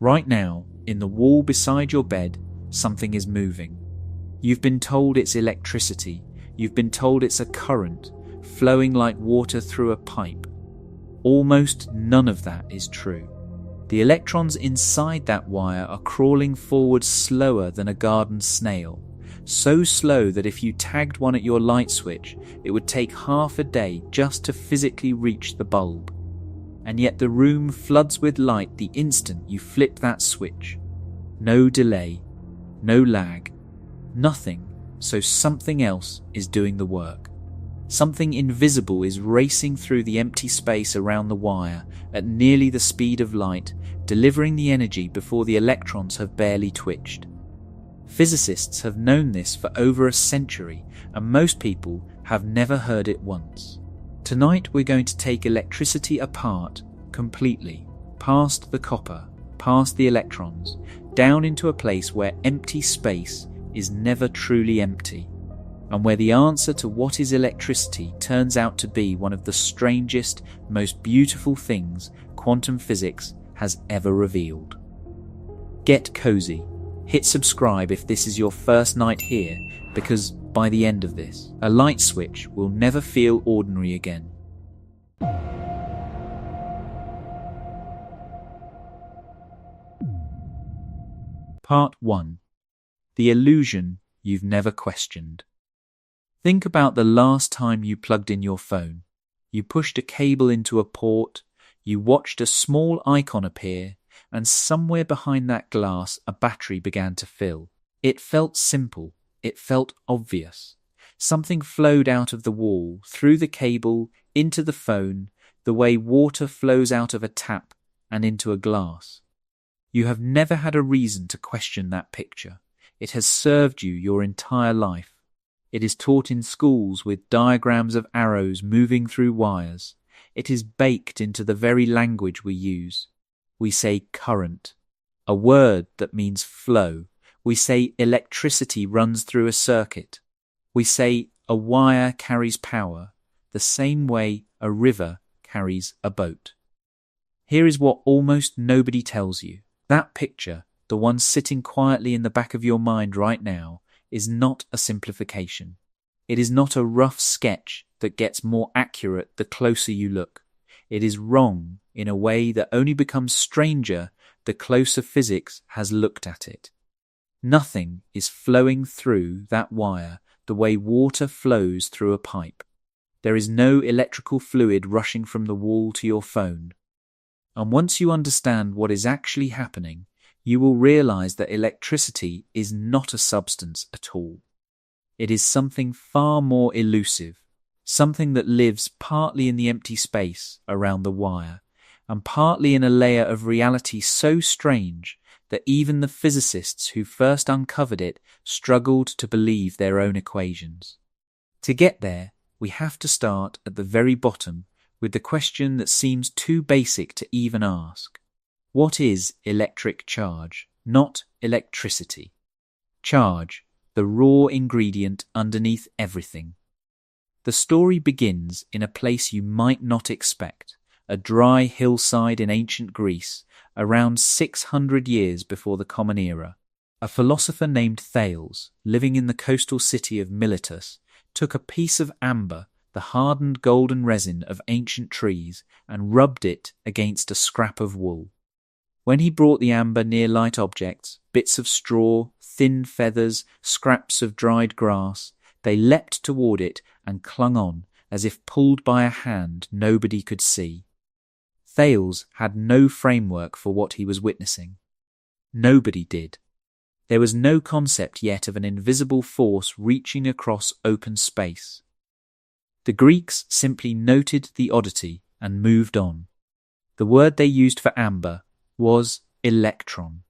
Right now, in the wall beside your bed, something is moving. You've been told it's electricity. You've been told it's a current, flowing like water through a pipe. Almost none of that is true. The electrons inside that wire are crawling forward slower than a garden snail, so slow that if you tagged one at your light switch, it would take half a day just to physically reach the bulb. And yet the room floods with light the instant you flip that switch. No delay, no lag, nothing, so something else is doing the work. Something invisible is racing through the empty space around the wire at nearly the speed of light, delivering the energy before the electrons have barely twitched. Physicists have known this for over a century, and most people have never heard it once. Tonight we're going to take electricity apart completely, past the copper, past the electrons, down into a place where empty space is never truly empty, and where the answer to what is electricity turns out to be one of the strangest, most beautiful things quantum physics has ever revealed. Get cozy. Hit subscribe if this is your first night here, because by the end of this, a light switch will never feel ordinary again. Part 1. The illusion you've never questioned. Think about the last time you plugged in your phone. You pushed a cable into a port, you watched a small icon appear, and somewhere behind that glass a battery began to fill. It felt simple, it felt obvious. Something flowed out of the wall, through the cable, into the phone, the way water flows out of a tap and into a glass. You have never had a reason to question that picture. It has served you your entire life. It is taught in schools with diagrams of arrows moving through wires. It is baked into the very language we use. We say current, a word that means flow. We say electricity runs through a circuit. We say a wire carries power, the same way a river carries a boat. Here is what almost nobody tells you. That picture, the one sitting quietly in the back of your mind right now, is not a simplification. It is not a rough sketch that gets more accurate the closer you look. It is wrong in a way that only becomes stranger the closer physics has looked at it. Nothing is flowing through that wire the way water flows through a pipe. There is no electrical fluid rushing from the wall to your phone. And once you understand what is actually happening, you will realize that electricity is not a substance at all. It is something far more elusive, something that lives partly in the empty space around the wire, and partly in a layer of reality so strange that even the physicists who first uncovered it struggled to believe their own equations. To get there, we have to start at the very bottom with the question that seems too basic to even ask. What is electric charge, not electricity? Charge, the raw ingredient underneath everything. The story begins in a place you might not expect, a dry hillside in ancient Greece, around 600 years before the Common Era. A philosopher named Thales, living in the coastal city of Miletus, took a piece of amber, the hardened golden resin of ancient trees, and rubbed it against a scrap of wool. When he brought the amber near light objects, bits of straw, thin feathers, scraps of dried grass, they leapt toward it and clung on, as if pulled by a hand nobody could see. Thales had no framework for what he was witnessing. Nobody did. There was no concept yet of an invisible force reaching across open space. The Greeks simply noted the oddity and moved on. The word they used for amber was electron.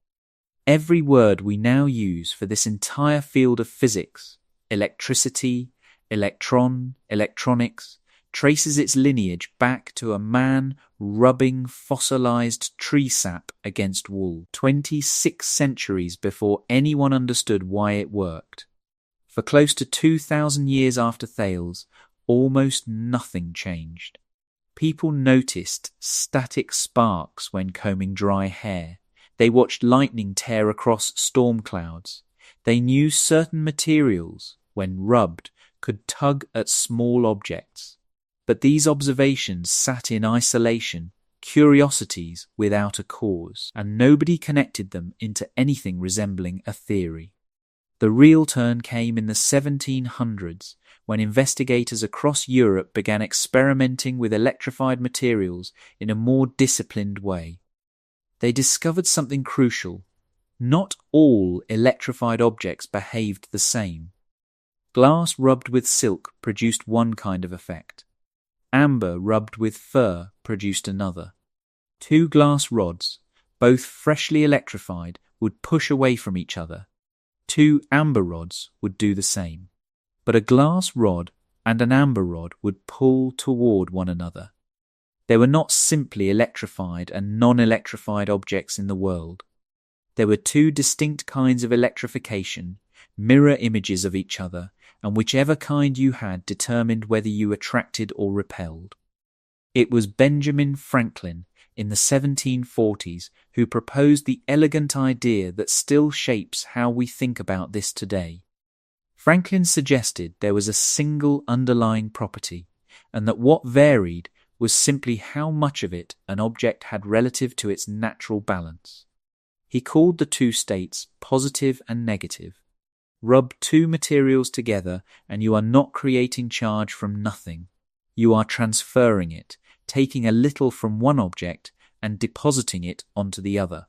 Every word we now use for this entire field of physics, electricity, electron, electronics, traces its lineage back to a man rubbing fossilized tree sap against wool 26 centuries before anyone understood why it worked. For close to 2,000 years after Thales, almost nothing changed. People noticed static sparks when combing dry hair. They watched lightning tear across storm clouds. They knew certain materials, when rubbed, could tug at small objects. But these observations sat in isolation, curiosities without a cause, and nobody connected them into anything resembling a theory. The real turn came in the 1700s, when investigators across Europe began experimenting with electrified materials in a more disciplined way. They discovered something crucial. Not all electrified objects behaved the same. Glass rubbed with silk produced one kind of effect. Amber rubbed with fur produced another. Two glass rods, both freshly electrified, would push away from each other. Two amber rods would do the same. But a glass rod and an amber rod would pull toward one another. There were not simply electrified and non-electrified objects in the world. There were two distinct kinds of electrification, mirror images of each other, and whichever kind you had determined whether you attracted or repelled. It was Benjamin Franklin in the 1740s who proposed the elegant idea that still shapes how we think about this today. Franklin suggested there was a single underlying property, and that what varied was simply how much of it an object had relative to its natural balance. He called the two states positive and negative. Rub two materials together and you are not creating charge from nothing. You are transferring it, taking a little from one object and depositing it onto the other.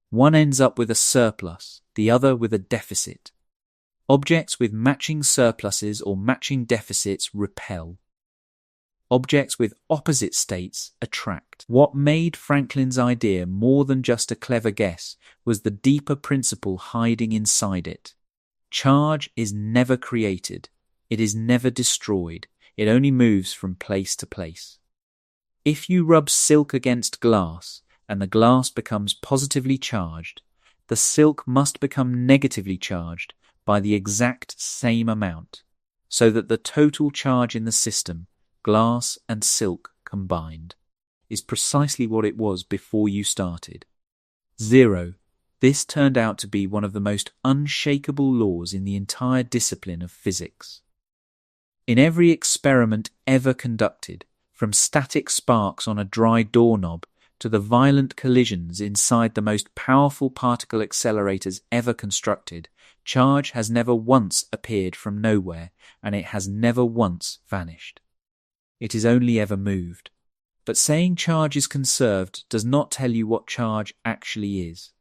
One ends up with a surplus, the other with a deficit. Objects with matching surpluses or matching deficits repel. Objects with opposite states attract. What made Franklin's idea more than just a clever guess was the deeper principle hiding inside it. Charge is never created. It is never destroyed. It only moves from place to place. If you rub silk against glass and the glass becomes positively charged, the silk must become negatively charged by the exact same amount, so that the total charge in the system, glass and silk combined, is precisely what it was before you started. 0. This turned out to be one of the most unshakable laws in the entire discipline of physics. In every experiment ever conducted, from static sparks on a dry doorknob to the violent collisions inside the most powerful particle accelerators ever constructed, charge has never once appeared from nowhere, and it has never once vanished. It is only ever moved. But saying charge is conserved does not tell you what charge actually is.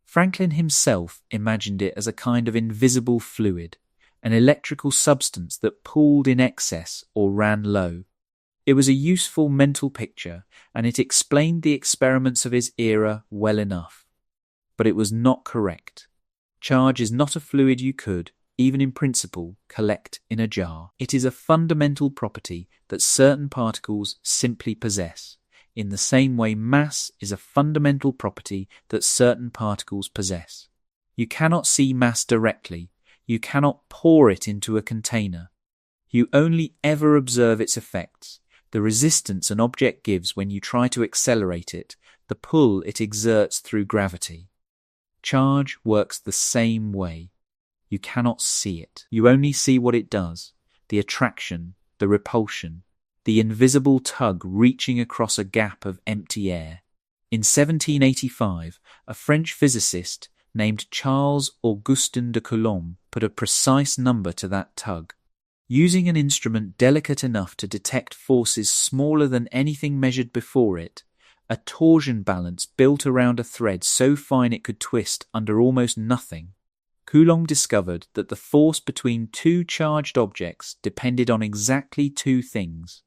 Franklin himself imagined it as a kind of invisible fluid, an electrical substance that pooled in excess or ran low. It was a useful mental picture, and it explained the experiments of his era well enough. But it was not correct. Charge is not a fluid you could, even in principle, collect in a jar. It is a fundamental property that certain particles simply possess, in the same way mass is a fundamental property that certain particles possess. You cannot see mass directly. You cannot pour it into a container. You only ever observe its effects, the resistance an object gives when you try to accelerate it, the pull it exerts through gravity. Charge works the same way. You cannot see it. You only see what it does, the attraction, the repulsion, the invisible tug reaching across a gap of empty air. In 1785, a French physicist named Charles Augustin de Coulomb put a precise number to that tug. Using an instrument delicate enough to detect forces smaller than anything measured before it, a torsion balance built around a thread so fine it could twist under almost nothing, Coulomb discovered that the force between two charged objects depended on exactly two things: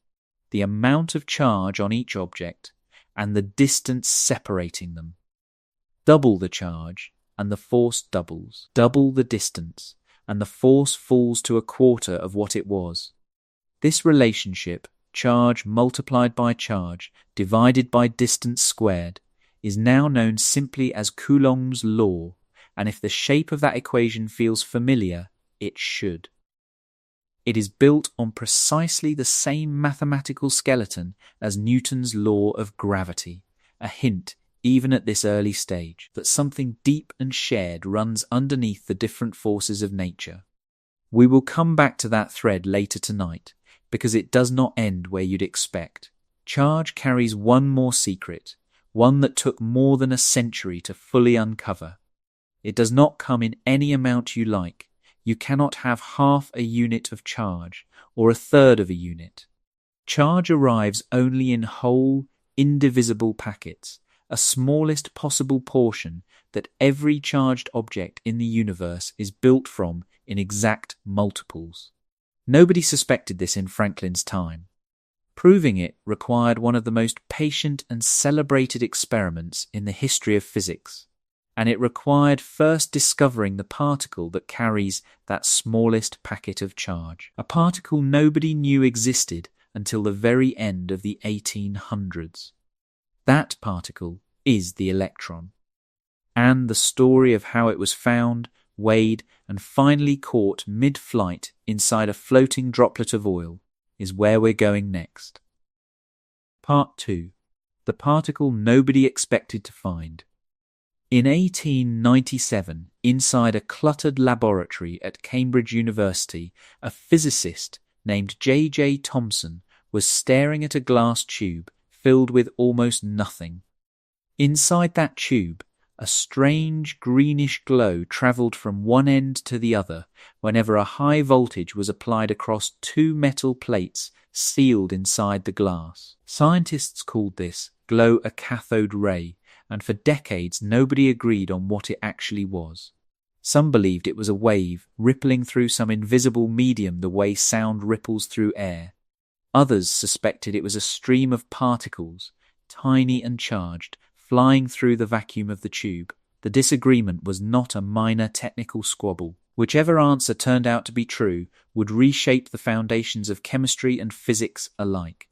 the amount of charge on each object and the distance separating them. Double the charge, and the force doubles. Double the distance, and the force falls to a quarter of what it was. This relationship, charge multiplied by charge divided by distance squared, is now known simply as Coulomb's law, and if the shape of that equation feels familiar, it should. It is built on precisely the same mathematical skeleton as Newton's law of gravity, a hint even at this early stage, that something deep and shared runs underneath the different forces of nature. We will come back to that thread later tonight, because it does not end where you'd expect. Charge carries one more secret, one that took more than a century to fully uncover. It does not come in any amount you like. You cannot have half a unit of charge, or a third of a unit. Charge arrives only in whole, indivisible packets, a smallest possible portion that every charged object in the universe is built from in exact multiples. Nobody suspected this in Franklin's time. Proving it required one of the most patient and celebrated experiments in the history of physics, and it required first discovering the particle that carries that smallest packet of charge, a particle nobody knew existed until the very end of the 1800s. That particle is the electron. And the story of how it was found, weighed, and finally caught mid-flight inside a floating droplet of oil is where we're going next. Part 2. The particle nobody expected to find. In 1897, inside a cluttered laboratory at Cambridge University, a physicist named J.J. Thomson was staring at a glass tube filled with almost nothing. Inside that tube, a strange greenish glow travelled from one end to the other whenever a high voltage was applied across two metal plates sealed inside the glass. Scientists called this glow a cathode ray, and for decades nobody agreed on what it actually was. Some believed it was a wave rippling through some invisible medium the way sound ripples through air. Others suspected it was a stream of particles, tiny and charged, flying through the vacuum of the tube. The disagreement was not a minor technical squabble. Whichever answer turned out to be true would reshape the foundations of chemistry and physics alike.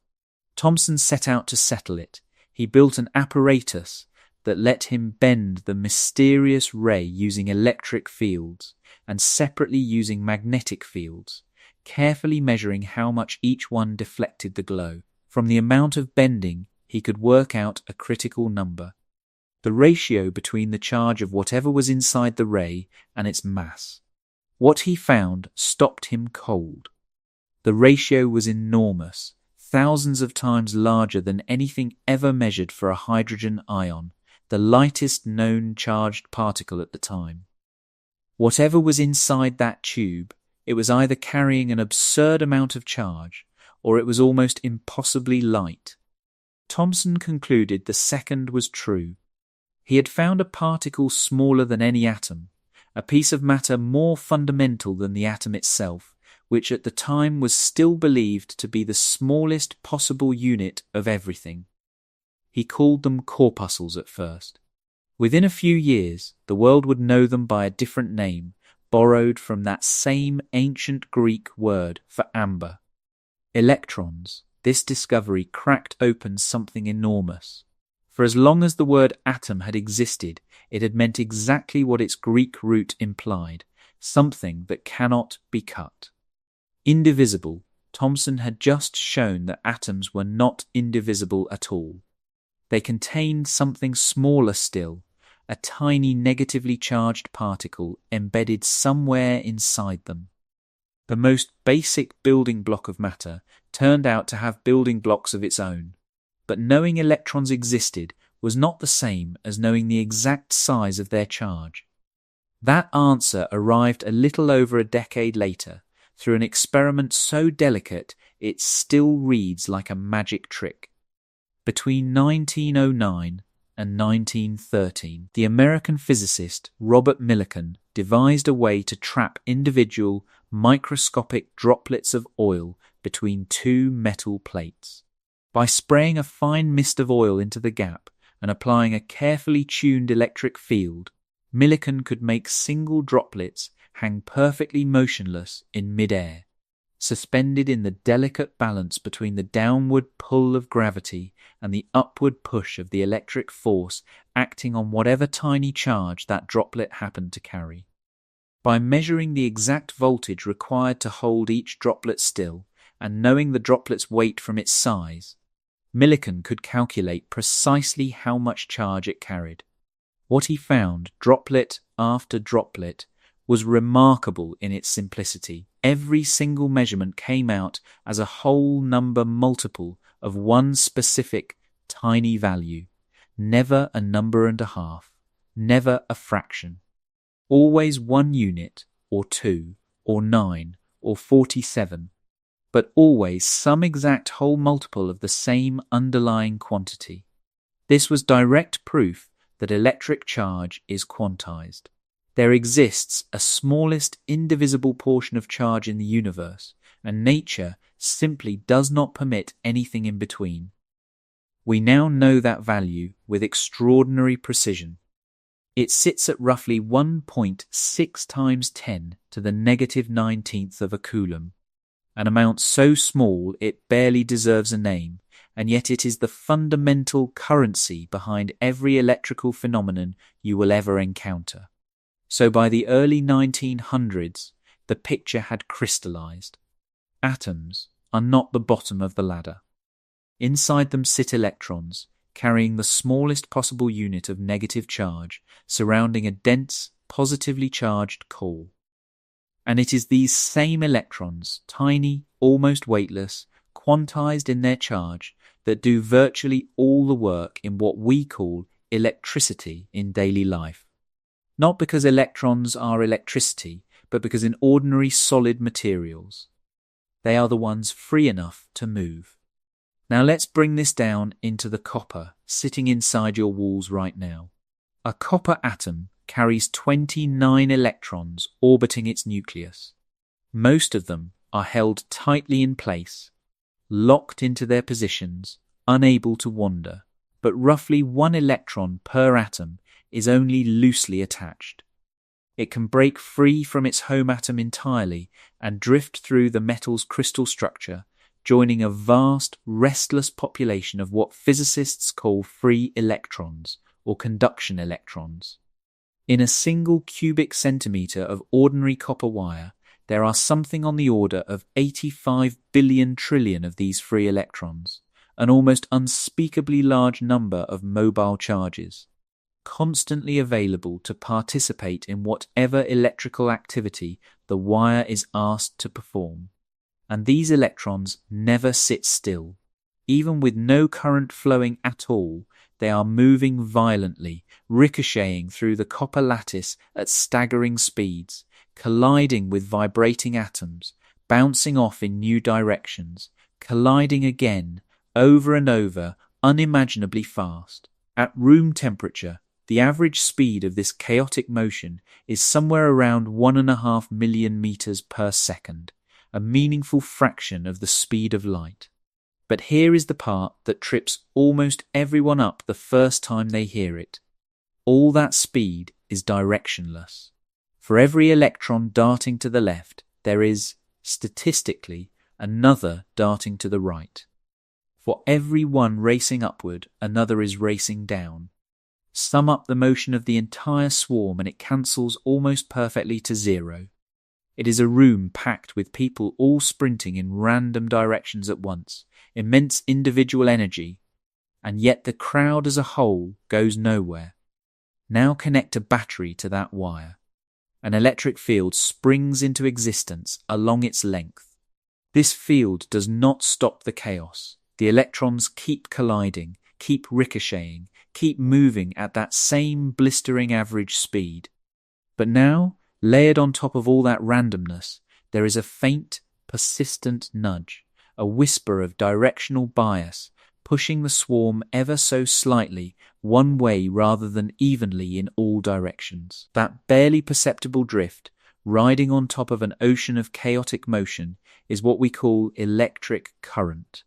Thomson set out to settle it. He built an apparatus that let him bend the mysterious ray using electric fields and separately using magnetic fields, carefully measuring how much each one deflected the glow. From the amount of bending, he could work out a critical number, the ratio between the charge of whatever was inside the ray and its mass. What he found stopped him cold. The ratio was enormous, thousands of times larger than anything ever measured for a hydrogen ion, the lightest known charged particle at the time. Whatever was inside that tube, it was either carrying an absurd amount of charge, or it was almost impossibly light. Thomson concluded the second was true. He had found a particle smaller than any atom, a piece of matter more fundamental than the atom itself, which at the time was still believed to be the smallest possible unit of everything. He called them corpuscles at first. Within a few years, the world would know them by a different name, borrowed from that same ancient Greek word for amber. Electrons. This discovery cracked open something enormous. For as long as the word atom had existed, it had meant exactly what its Greek root implied, something that cannot be cut. Indivisible, Thomson had just shown that atoms were not indivisible at all. They contained something smaller still, a tiny negatively charged particle embedded somewhere inside them. The most basic building block of matter turned out to have building blocks of its own. But knowing electrons existed was not the same as knowing the exact size of their charge. That answer arrived a little over a decade later through an experiment so delicate it still reads like a magic trick. Between 1909 and 1913, the American physicist Robert Millikan devised a way to trap individual microscopic droplets of oil between two metal plates. By spraying a fine mist of oil into the gap and applying a carefully tuned electric field, Millikan could make single droplets hang perfectly motionless in mid-air, suspended in the delicate balance between the downward pull of gravity and the upward push of the electric force acting on whatever tiny charge that droplet happened to carry. By measuring the exact voltage required to hold each droplet still, and knowing the droplet's weight from its size, Millikan could calculate precisely how much charge it carried. What he found, droplet after droplet, was remarkable in its simplicity. Every single measurement came out as a whole number multiple of one specific tiny value. Never a number and a half, never a fraction. Always 1 unit, or 2, or 9, or 47, but always some exact whole multiple of the same underlying quantity. This was direct proof that electric charge is quantized. There exists a smallest indivisible portion of charge in the universe, and nature simply does not permit anything in between. We now know that value with extraordinary precision. It sits at roughly 1.6 times 10 to the negative 19th of a coulomb, an amount so small it barely deserves a name, and yet it is the fundamental currency behind every electrical phenomenon you will ever encounter. So by the early 1900s, the picture had crystallized. Atoms are not the bottom of the ladder. Inside them sit electrons, carrying the smallest possible unit of negative charge, surrounding a dense, positively charged core. And it is these same electrons, tiny, almost weightless, quantized in their charge, that do virtually all the work in what we call electricity in daily life. Not because electrons are electricity, but because in ordinary solid materials, they are the ones free enough to move. Now let's bring this down into the copper sitting inside your walls right now. A copper atom carries 29 electrons orbiting its nucleus. Most of them are held tightly in place, locked into their positions, unable to wander, but roughly 1 electron per atom is only loosely attached. It can break free from its home atom entirely and drift through the metal's crystal structure, joining a vast, restless population of what physicists call free electrons, or conduction electrons. In a single cubic centimetre of ordinary copper wire, there are something on the order of 85 billion trillion of these free electrons, an almost unspeakably large number of mobile charges, constantly available to participate in whatever electrical activity the wire is asked to perform. And these electrons never sit still. Even with no current flowing at all, they are moving violently, ricocheting through the copper lattice at staggering speeds, colliding with vibrating atoms, bouncing off in new directions, colliding again, over and over, unimaginably fast. At room temperature, the average speed of this chaotic motion is somewhere around 1.5 million meters per second, a meaningful fraction of the speed of light. But here is the part that trips almost everyone up the first time they hear it. All that speed is directionless. For every electron darting to the left, there is, statistically, another darting to the right. For every one racing upward, another is racing down. Sum up the motion of the entire swarm and it cancels almost perfectly to zero. It is a room packed with people all sprinting in random directions at once, immense individual energy, and yet the crowd as a whole goes nowhere. Now connect a battery to that wire. An electric field springs into existence along its length. This field does not stop the chaos. The electrons keep colliding, keep ricocheting, keep moving at that same blistering average speed. But now, layered on top of all that randomness, there is a faint, persistent nudge, a whisper of directional bias, pushing the swarm ever so slightly one way rather than evenly in all directions. That barely perceptible drift, riding on top of an ocean of chaotic motion, is what we call electric current.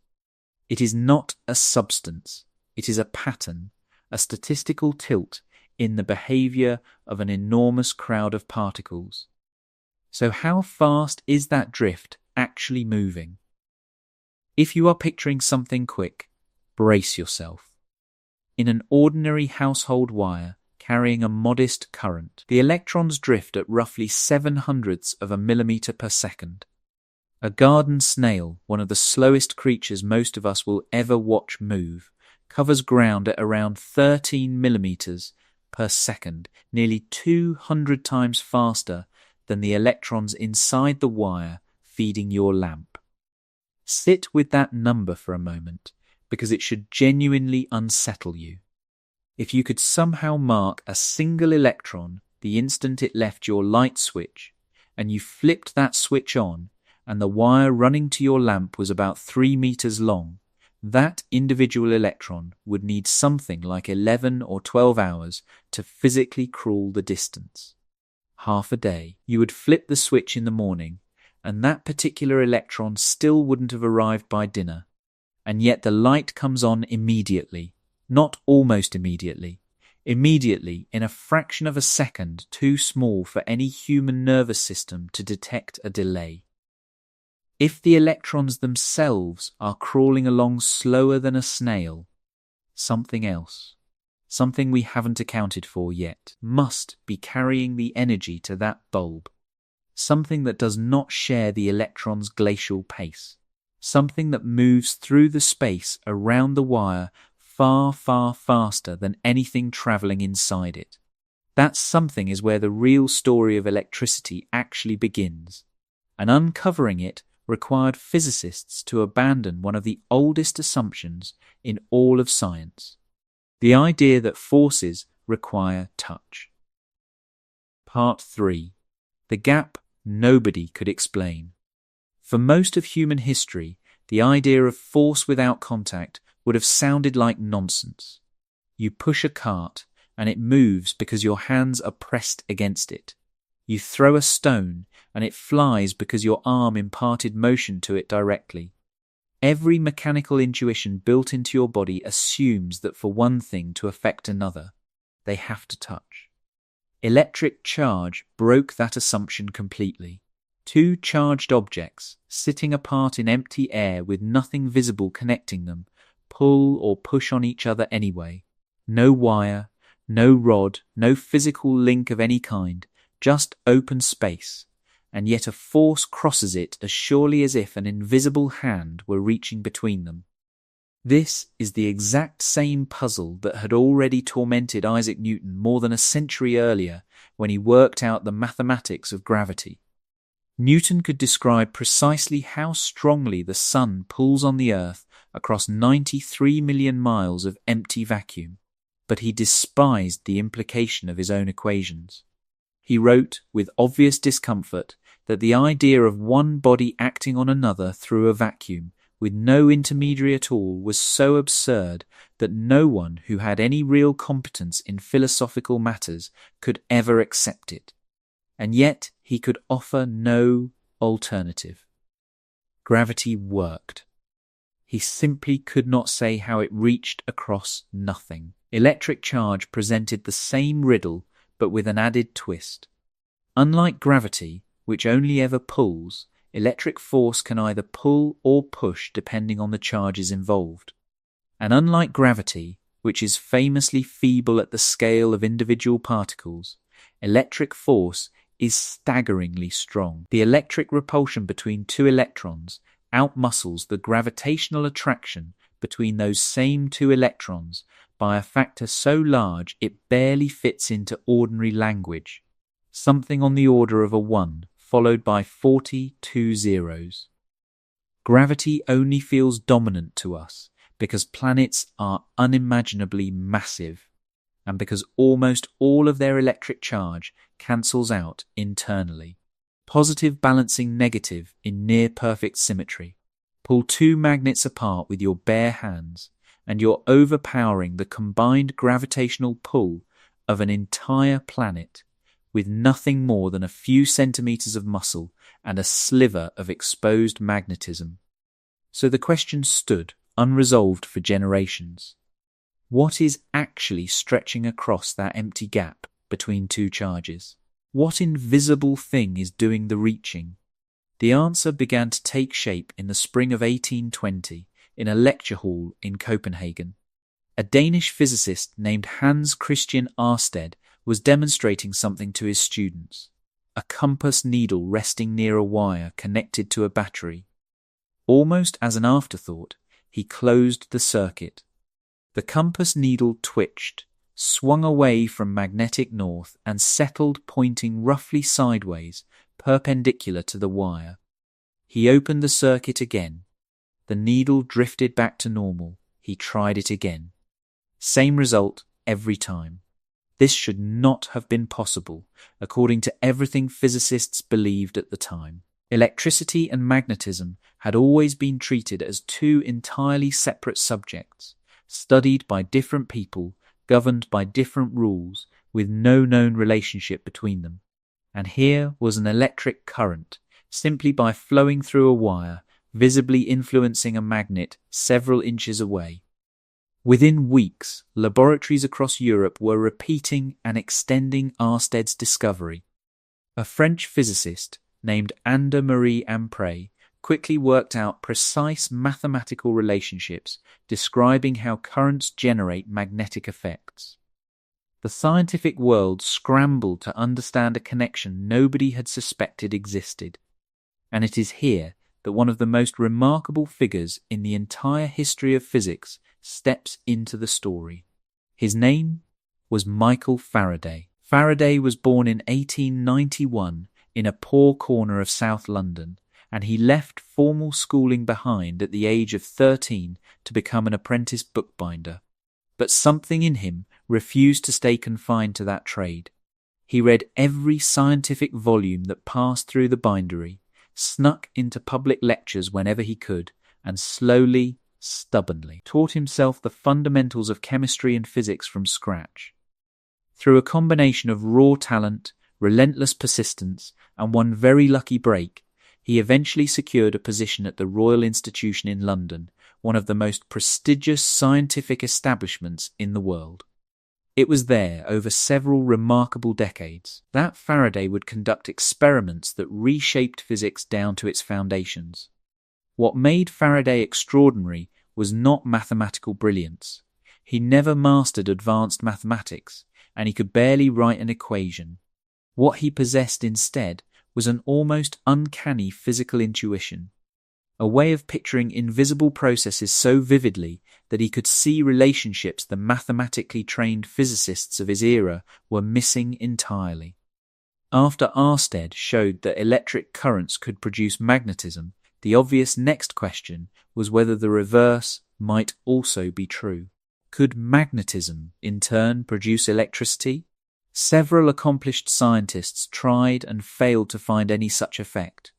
It is not a substance, it is a pattern, a statistical tilt in the behavior of an enormous crowd of particles. So how fast is that drift actually moving? If you are picturing something quick, brace yourself. In an ordinary household wire carrying a modest current, the electrons drift at roughly 0.07 of a millimeter per second. A garden snail, one of the slowest creatures most of us will ever watch move, covers ground at around 13 millimeters per second, nearly 200 times faster than the electrons inside the wire feeding your lamp. Sit with that number for a moment, because it should genuinely unsettle you. If you could somehow mark a single electron the instant it left your light switch, and you flipped that switch on, and the wire running to your lamp was about 3 meters long, that individual electron would need something like 11 or 12 hours to physically crawl the distance. Half a day. You would flip the switch in the morning, and that particular electron still wouldn't have arrived by dinner. And yet the light comes on immediately, not almost immediately. Immediately, in a fraction of a second, too small for any human nervous system to detect a delay. If the electrons themselves are crawling along slower than a snail, something else, something we haven't accounted for yet, must be carrying the energy to that bulb. Something that does not share the electron's glacial pace. Something that moves through the space around the wire far, far faster than anything traveling inside it. That something is where the real story of electricity actually begins, and uncovering it required physicists to abandon one of the oldest assumptions in all of science, the idea that forces require touch. Part 3. The gap nobody could explain. For most of human history, the idea of force without contact would have sounded like nonsense. You push a cart, and it moves because your hands are pressed against it. You throw a stone, and it flies because your arm imparted motion to it directly. Every mechanical intuition built into your body assumes that for one thing to affect another, they have to touch. Electric charge broke that assumption completely. Two charged objects, sitting apart in empty air with nothing visible connecting them, pull or push on each other anyway. No wire, no rod, no physical link of any kind, just open space, and yet a force crosses it as surely as if an invisible hand were reaching between them. This is the exact same puzzle that had already tormented Isaac Newton more than a century earlier when he worked out the mathematics of gravity. Newton could describe precisely how strongly the sun pulls on the Earth across 93 million miles of empty vacuum, but he despised the implication of his own equations. He wrote, with obvious discomfort, that the idea of one body acting on another through a vacuum, with no intermediary at all, was so absurd that no one who had any real competence in philosophical matters could ever accept it. And yet he could offer no alternative. Gravity worked. He simply could not say how it reached across nothing. Electric charge presented the same riddle, but with an added twist. Unlike gravity, which only ever pulls, electric force can either pull or push depending on the charges involved. And unlike gravity, which is famously feeble at the scale of individual particles, electric force is staggeringly strong. The electric repulsion between two electrons outmuscles the gravitational attraction between those same two electrons by a factor so large it barely fits into ordinary language, something on the order of a 1 followed by 42 zeros. Gravity only feels dominant to us because planets are unimaginably massive, and because almost all of their electric charge cancels out internally. Positive balancing negative in near-perfect symmetry. Pull two magnets apart with your bare hands, and you're overpowering the combined gravitational pull of an entire planet with nothing more than a few centimeters of muscle and a sliver of exposed magnetism. So the question stood, unresolved for generations. What is actually stretching across that empty gap between two charges? What invisible thing is doing the reaching? The answer began to take shape in the spring of 1820 in a lecture hall in Copenhagen. A Danish physicist named Hans Christian Ørsted was demonstrating something to his students. a compass needle resting near a wire connected to a battery. Almost as an afterthought, he closed the circuit. The compass needle twitched, swung away from magnetic north, and settled pointing roughly sideways, perpendicular to the wire. He opened the circuit again. The needle drifted back to normal. He tried it again. Same result every time. This should not have been possible, according to everything physicists believed at the time. Electricity and magnetism had always been treated as two entirely separate subjects, studied by different people, governed by different rules, with no known relationship between them. And here was an electric current, simply by flowing through a wire, visibly influencing a magnet several inches away. Within weeks, laboratories across Europe were repeating and extending Ørsted's discovery. A French physicist named André-Marie Ampère quickly worked out precise mathematical relationships describing how currents generate magnetic effects. The scientific world scrambled to understand a connection nobody had suspected existed. And it is here that one of the most remarkable figures in the entire history of physics steps into the story. His name was Michael Faraday. Faraday was born in 1891 in a poor corner of South London, and he left formal schooling behind at the age of 13 to become an apprentice bookbinder. But something in him refused to stay confined to that trade. He read every scientific volume that passed through the bindery, snuck into public lectures whenever he could, and slowly, stubbornly, taught himself the fundamentals of chemistry and physics from scratch. Through a combination of raw talent, relentless persistence, and one very lucky break, he eventually secured a position at the Royal Institution in London, one of the most prestigious scientific establishments in the world. It was there, over several remarkable decades, that Faraday would conduct experiments that reshaped physics down to its foundations. What made Faraday extraordinary was not mathematical brilliance. He never mastered advanced mathematics, and he could barely write an equation. What he possessed instead was an almost uncanny physical intuition, a way of picturing invisible processes so vividly that he could see relationships the mathematically trained physicists of his era were missing entirely. After Ørsted showed that electric currents could produce magnetism, the obvious next question was whether the reverse might also be true. Could magnetism, in turn, produce electricity? Several accomplished scientists tried and failed to find any such effect.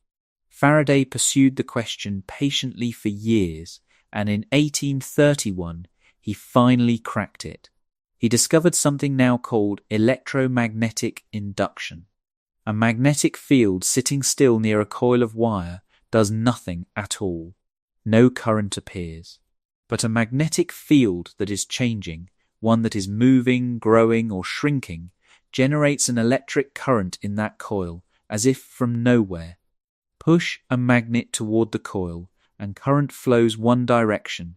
Faraday pursued the question patiently for years, and in 1831 he finally cracked it. He discovered something now called electromagnetic induction. A magnetic field sitting still near a coil of wire does nothing at all. No current appears. But a magnetic field that is changing, one that is moving, growing, or shrinking, generates an electric current in that coil, as if from nowhere. Push a magnet toward the coil, and current flows one direction.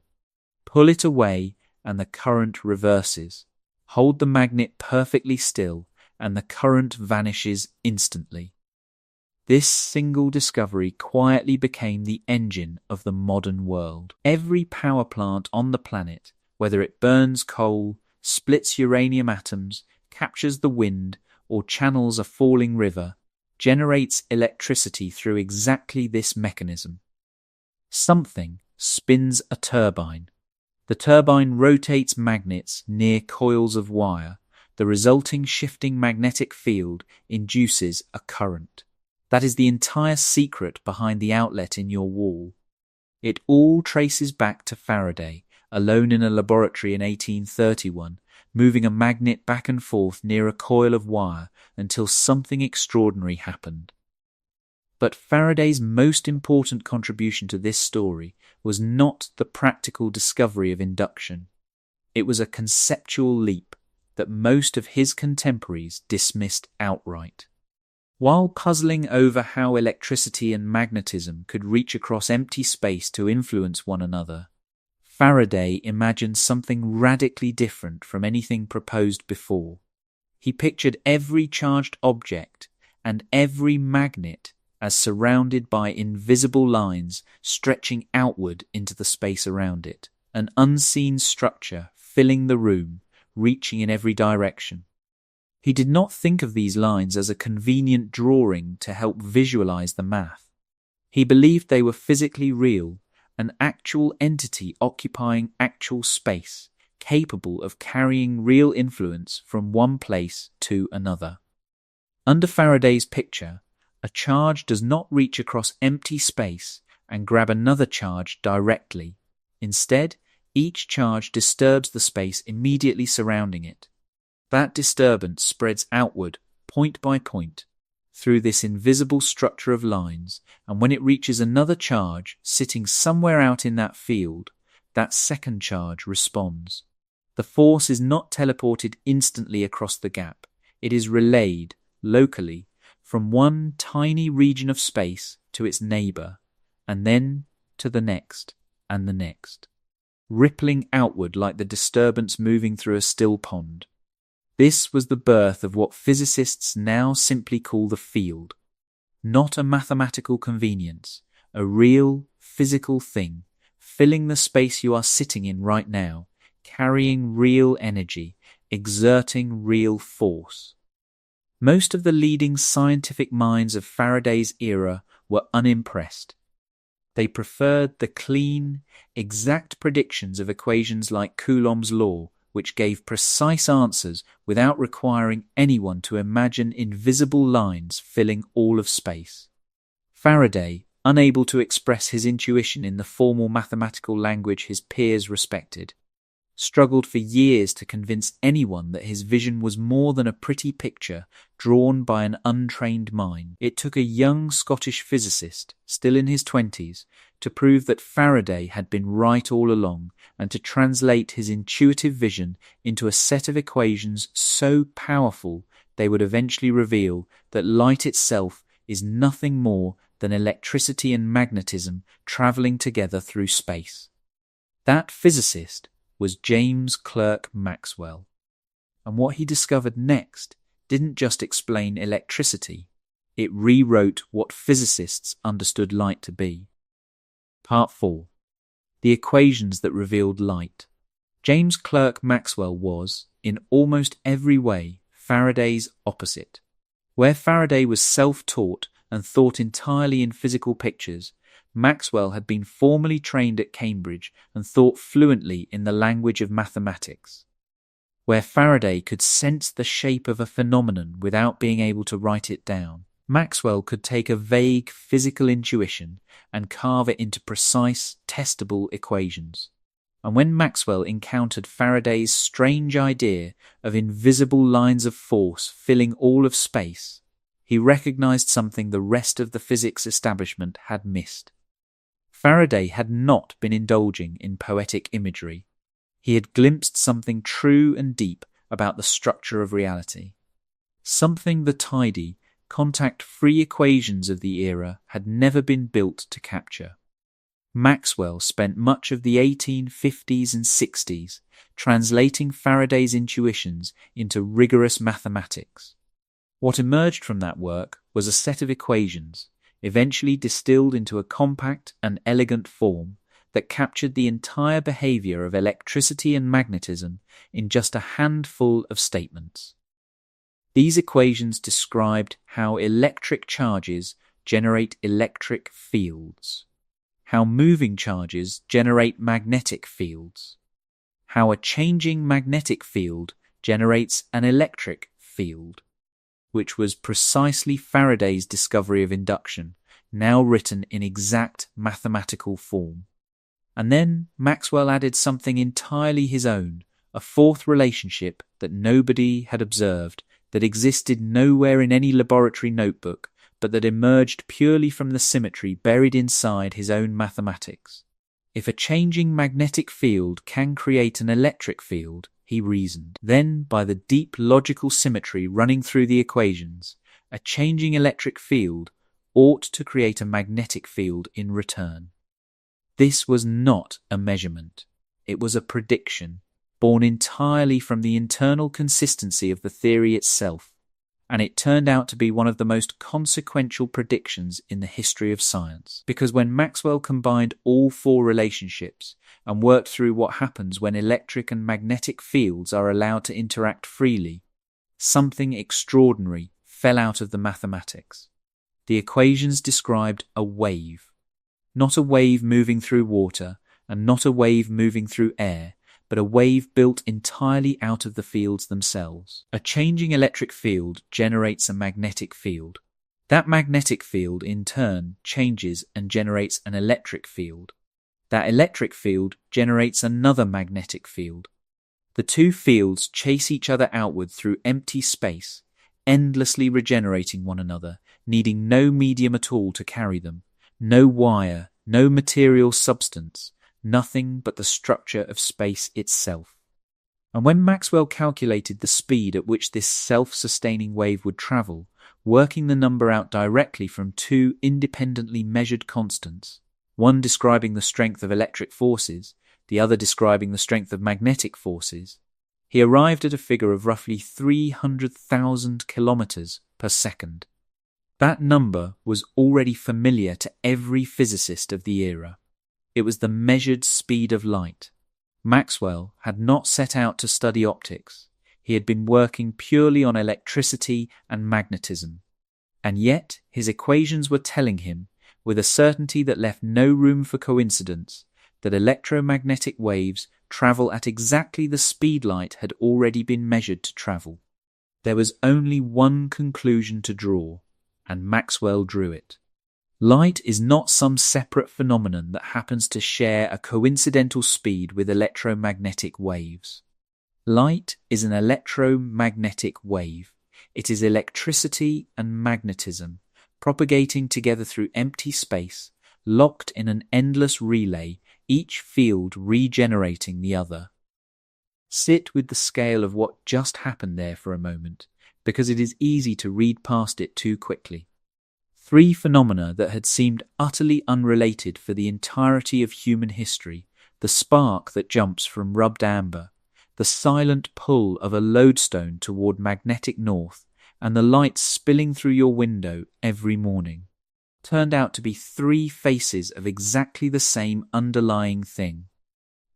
Pull it away, and the current reverses. Hold the magnet perfectly still, and the current vanishes instantly. This single discovery quietly became the engine of the modern world. Every power plant on the planet, whether it burns coal, splits uranium atoms, captures the wind, or channels a falling river, generates electricity through exactly this mechanism. Something spins a turbine. The turbine rotates magnets near coils of wire. The resulting shifting magnetic field induces a current. That is the entire secret behind the outlet in your wall. It all traces back to Faraday, alone in a laboratory in 1831, moving a magnet back and forth near a coil of wire until something extraordinary happened. But Faraday's most important contribution to this story was not the practical discovery of induction. It was a conceptual leap that most of his contemporaries dismissed outright. While puzzling over how electricity and magnetism could reach across empty space to influence one another, Faraday imagined something radically different from anything proposed before. He pictured every charged object and every magnet as surrounded by invisible lines stretching outward into the space around it, an unseen structure filling the room, reaching in every direction. He did not think of these lines as a convenient drawing to help visualize the math. He believed they were physically real, an actual entity occupying actual space, capable of carrying real influence from one place to another. Under Faraday's picture, a charge does not reach across empty space and grab another charge directly. Instead, each charge disturbs the space immediately surrounding it. That disturbance spreads outward, point by point, through this invisible structure of lines, and when it reaches another charge sitting somewhere out in that field, that second charge responds. The force is not teleported instantly across the gap. It is relayed, locally, from one tiny region of space to its neighbor, and then to the next, and the next, rippling outward like the disturbance moving through a still pond. This was the birth of what physicists now simply call the field. Not a mathematical convenience, a real, physical thing, filling the space you are sitting in right now, carrying real energy, exerting real force. Most of the leading scientific minds of Faraday's era were unimpressed. They preferred the clean, exact predictions of equations like Coulomb's law, which gave precise answers without requiring anyone to imagine invisible lines filling all of space. Faraday, unable to express his intuition in the formal mathematical language his peers respected, struggled for years to convince anyone that his vision was more than a pretty picture drawn by an untrained mind. It took a young Scottish physicist, still in his 20s, to prove that Faraday had been right all along and to translate his intuitive vision into a set of equations so powerful they would eventually reveal that light itself is nothing more than electricity and magnetism traveling together through space. That physicist was James Clerk Maxwell. And what he discovered next didn't just explain electricity, it rewrote what physicists understood light to be. Part 4. The equations that revealed light. James Clerk Maxwell was, in almost every way, Faraday's opposite. Where Faraday was self-taught and thought entirely in physical pictures, Maxwell had been formally trained at Cambridge and thought fluently in the language of mathematics. Where Faraday could sense the shape of a phenomenon without being able to write it down, Maxwell could take a vague physical intuition and carve it into precise, testable equations. And when Maxwell encountered Faraday's strange idea of invisible lines of force filling all of space, he recognized something the rest of the physics establishment had missed. Faraday had not been indulging in poetic imagery. He had glimpsed something true and deep about the structure of reality. Something the tidy, contact-free equations of the era had never been built to capture. Maxwell spent much of the 1850s and 60s translating Faraday's intuitions into rigorous mathematics. What emerged from that work was a set of equations, eventually distilled into a compact and elegant form that captured the entire behavior of electricity and magnetism in just a handful of statements. These equations described how electric charges generate electric fields, how moving charges generate magnetic fields, how a changing magnetic field generates an electric field, which was precisely Faraday's discovery of induction, now written in exact mathematical form. And then Maxwell added something entirely his own, a fourth relationship that nobody had observed, that existed nowhere in any laboratory notebook, but that emerged purely from the symmetry buried inside his own mathematics. If a changing magnetic field can create an electric field, he reasoned, then by the deep logical symmetry running through the equations, a changing electric field ought to create a magnetic field in return. This was not a measurement. It was a prediction, born entirely from the internal consistency of the theory itself, and it turned out to be one of the most consequential predictions in the history of science. Because when Maxwell combined all four relationships and worked through what happens when electric and magnetic fields are allowed to interact freely, something extraordinary fell out of the mathematics. The equations described a wave. Not a wave moving through water, and not a wave moving through air, but a wave built entirely out of the fields themselves. A changing electric field generates a magnetic field. That magnetic field, in turn, changes and generates an electric field. That electric field generates another magnetic field. The two fields chase each other outward through empty space, endlessly regenerating one another, needing no medium at all to carry them, no wire, no material substance, nothing but the structure of space itself. And when Maxwell calculated the speed at which this self-sustaining wave would travel, working the number out directly from two independently measured constants, one describing the strength of electric forces, the other describing the strength of magnetic forces, he arrived at a figure of roughly 300,000 kilometers per second. That number was already familiar to every physicist of the era. It was the measured speed of light. Maxwell had not set out to study optics. He had been working purely on electricity and magnetism. And yet his equations were telling him, with a certainty that left no room for coincidence, that electromagnetic waves travel at exactly the speed light had already been measured to travel. There was only one conclusion to draw, and Maxwell drew it. Light is not some separate phenomenon that happens to share a coincidental speed with electromagnetic waves. Light is an electromagnetic wave. It is electricity and magnetism, propagating together through empty space, locked in an endless relay, each field regenerating the other. Sit with the scale of what just happened there for a moment, because it is easy to read past it too quickly. Three phenomena that had seemed utterly unrelated for the entirety of human history: the spark that jumps from rubbed amber, the silent pull of a lodestone toward magnetic north, and the light spilling through your window every morning, turned out to be three faces of exactly the same underlying thing.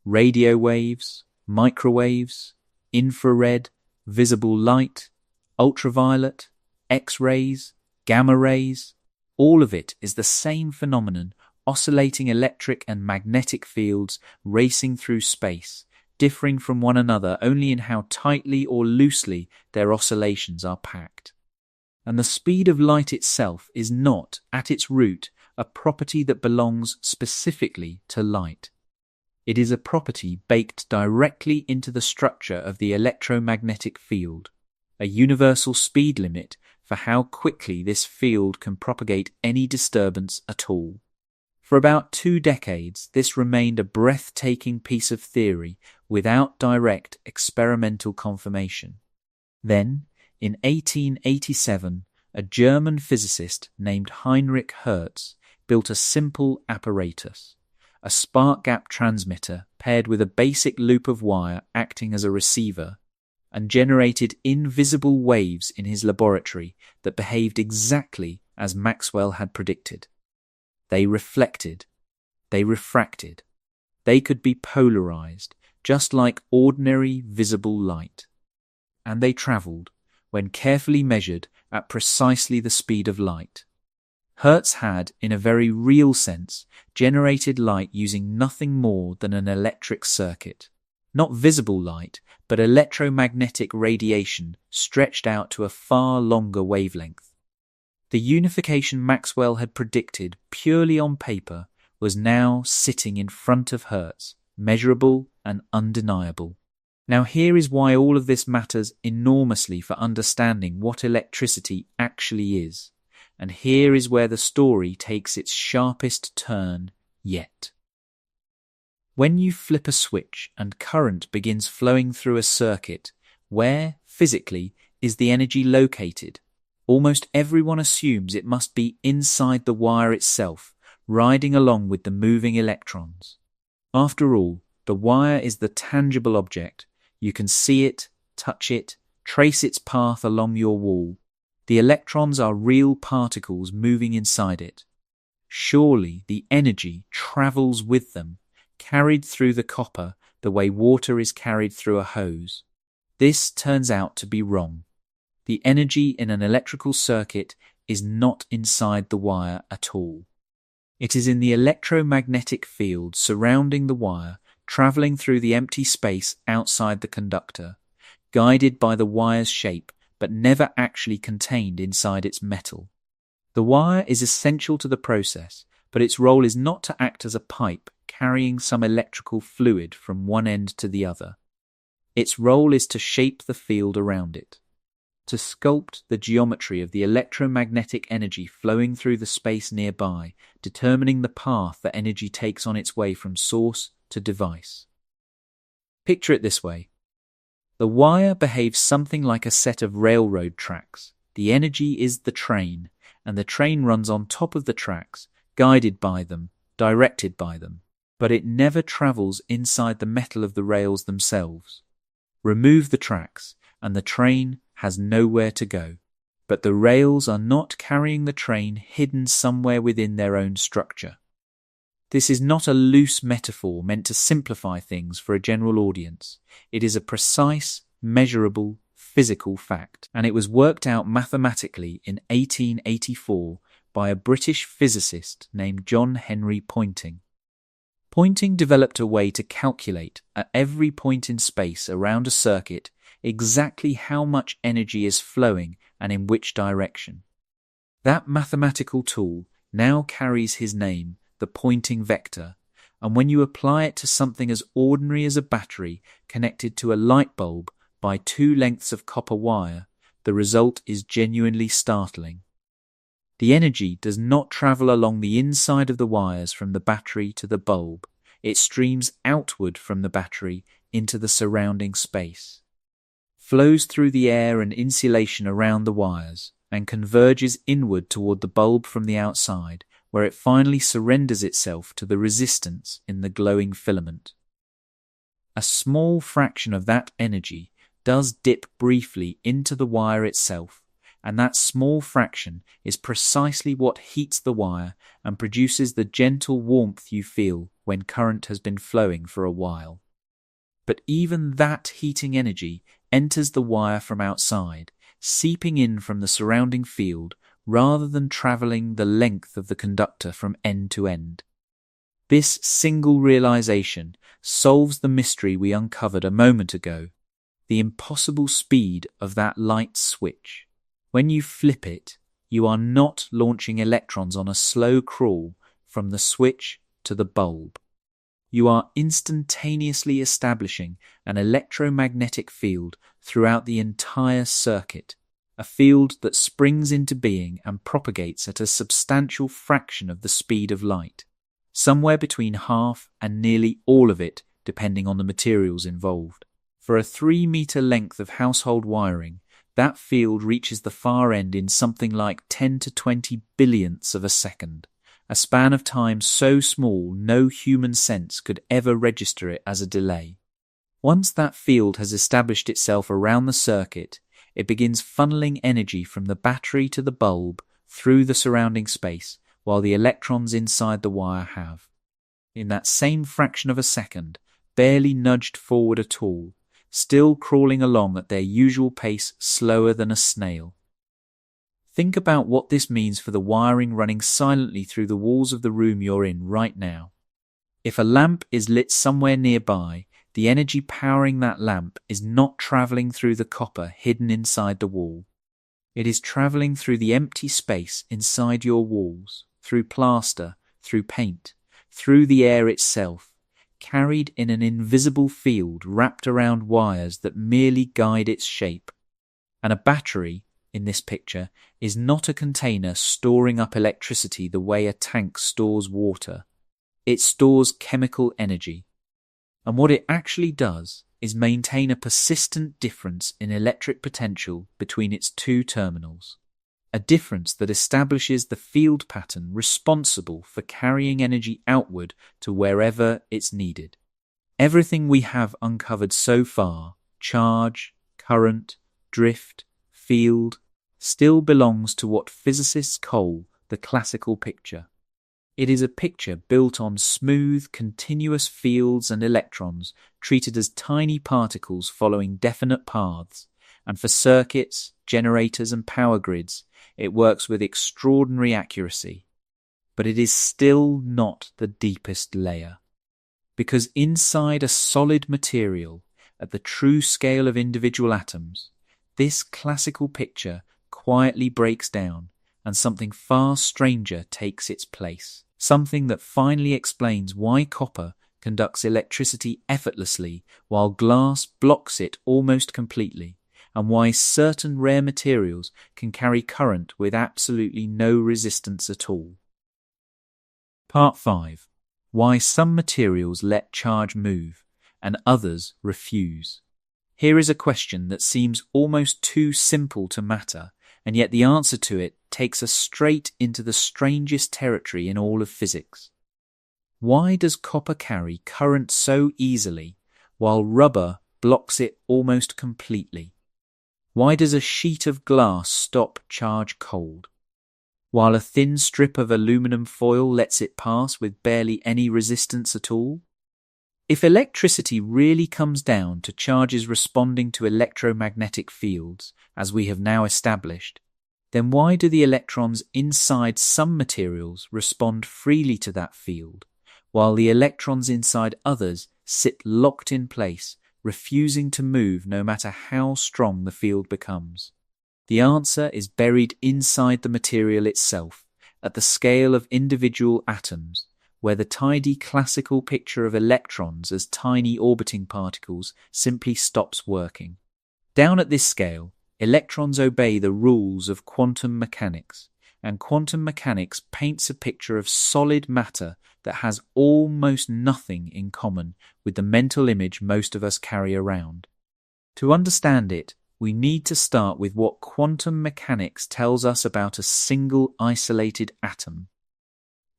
Radio waves, microwaves, infrared, visible light, ultraviolet, X-rays, gamma rays, all of it is the same phenomenon, oscillating electric and magnetic fields racing through space, differing from one another only in how tightly or loosely their oscillations are packed. And the speed of light itself is not, at its root, a property that belongs specifically to light. It is a property baked directly into the structure of the electromagnetic field, a universal speed limit for how quickly this field can propagate any disturbance at all. For about 2 decades, this remained a breathtaking piece of theory without direct experimental confirmation. Then, in 1887, a German physicist named Heinrich Hertz built a simple apparatus, a spark gap transmitter paired with a basic loop of wire acting as a receiver, and generated invisible waves in his laboratory that behaved exactly as Maxwell had predicted. They reflected, they refracted, they could be polarized, just like ordinary visible light. And they travelled, when carefully measured, at precisely the speed of light. Hertz had, in a very real sense, generated light using nothing more than an electric circuit. Not visible light, but electromagnetic radiation stretched out to a far longer wavelength. The unification Maxwell had predicted purely on paper was now sitting in front of Hertz, measurable and undeniable. Now here is why all of this matters enormously for understanding what electricity actually is, and here is where the story takes its sharpest turn yet. When you flip a switch and current begins flowing through a circuit, where, physically, is the energy located? Almost everyone assumes it must be inside the wire itself, riding along with the moving electrons. After all, the wire is the tangible object. You can see it, touch it, trace its path along your wall. The electrons are real particles moving inside it. Surely the energy travels with them, carried through the copper the way water is carried through a hose. This turns out to be wrong. The energy in an electrical circuit is not inside the wire at all. It is in the electromagnetic field surrounding the wire, traveling through the empty space outside the conductor, guided by the wire's shape, but never actually contained inside its metal. The wire is essential to the process, but its role is not to act as a pipe carrying some electrical fluid from one end to the other. Its role is to shape the field around it, to sculpt the geometry of the electromagnetic energy flowing through the space nearby, determining the path that energy takes on its way from source to device. Picture it this way. The wire behaves something like a set of railroad tracks. The energy is the train, and the train runs on top of the tracks, guided by them, directed by them. But it never travels inside the metal of the rails themselves. Remove the tracks, and the train has nowhere to go. But the rails are not carrying the train hidden somewhere within their own structure. This is not a loose metaphor meant to simplify things for a general audience. It is a precise, measurable, physical fact, and it was worked out mathematically in 1884 by a British physicist named John Henry Poynting. Poynting developed a way to calculate at every point in space around a circuit exactly how much energy is flowing and in which direction. That mathematical tool now carries his name, the Poynting vector, and when you apply it to something as ordinary as a battery connected to a light bulb by 2 lengths of copper wire, the result is genuinely startling. The energy does not travel along the inside of the wires from the battery to the bulb. It streams outward from the battery into the surrounding space, flows through the air and insulation around the wires, and converges inward toward the bulb from the outside, where it finally surrenders itself to the resistance in the glowing filament. A small fraction of that energy does dip briefly into the wire itself, and that small fraction is precisely what heats the wire and produces the gentle warmth you feel when current has been flowing for a while. But even that heating energy enters the wire from outside, seeping in from the surrounding field rather than travelling the length of the conductor from end to end. This single realization solves the mystery we uncovered a moment ago, the impossible speed of that light switch. When you flip it, you are not launching electrons on a slow crawl from the switch to the bulb. You are instantaneously establishing an electromagnetic field throughout the entire circuit, a field that springs into being and propagates at a substantial fraction of the speed of light, somewhere between half and nearly all of it, depending on the materials involved. For a 3-meter length of household wiring, that field reaches the far end in something like 10 to 20 billionths of a second, a span of time so small no human sense could ever register it as a delay. Once that field has established itself around the circuit, it begins funneling energy from the battery to the bulb through the surrounding space, while the electrons inside the wire have, in that same fraction of a second, barely nudged forward at all, still crawling along at their usual pace slower than a snail. Think about what this means for the wiring running silently through the walls of the room you're in right now. If a lamp is lit somewhere nearby, the energy powering that lamp is not travelling through the copper hidden inside the wall. It is travelling through the empty space inside your walls, through plaster, through paint, through the air itself, carried in an invisible field wrapped around wires that merely guide its shape. And a battery, in this picture, is not a container storing up electricity the way a tank stores water. It stores chemical energy. And what it actually does is maintain a persistent difference in electric potential between its 2 terminals. A difference that establishes the field pattern responsible for carrying energy outward to wherever it's needed. Everything we have uncovered so far, charge, current, drift, field, still belongs to what physicists call the classical picture. It is a picture built on smooth, continuous fields and electrons treated as tiny particles following definite paths, and for circuits, generators and power grids, it works with extraordinary accuracy. But it is still not the deepest layer. Because inside a solid material, at the true scale of individual atoms, this classical picture quietly breaks down and something far stranger takes its place. Something that finally explains why copper conducts electricity effortlessly while glass blocks it almost completely, and why certain rare materials can carry current with absolutely no resistance at all. Part 5. Why some materials let charge move and others refuse. Here is a question that seems almost too simple to matter, and yet the answer to it takes us straight into the strangest territory in all of physics. Why does copper carry current so easily, while rubber blocks it almost completely? Why does a sheet of glass stop charge cold, while a thin strip of aluminum foil lets it pass with barely any resistance at all? If electricity really comes down to charges responding to electromagnetic fields, as we have now established, then why do the electrons inside some materials respond freely to that field, while the electrons inside others sit locked in place, refusing to move no matter how strong the field becomes? The answer is buried inside the material itself, at the scale of individual atoms, where the tidy classical picture of electrons as tiny orbiting particles simply stops working. Down at this scale, electrons obey the rules of quantum mechanics, and quantum mechanics paints a picture of solid matter that has almost nothing in common with the mental image most of us carry around. To understand it, we need to start with what quantum mechanics tells us about a single isolated atom.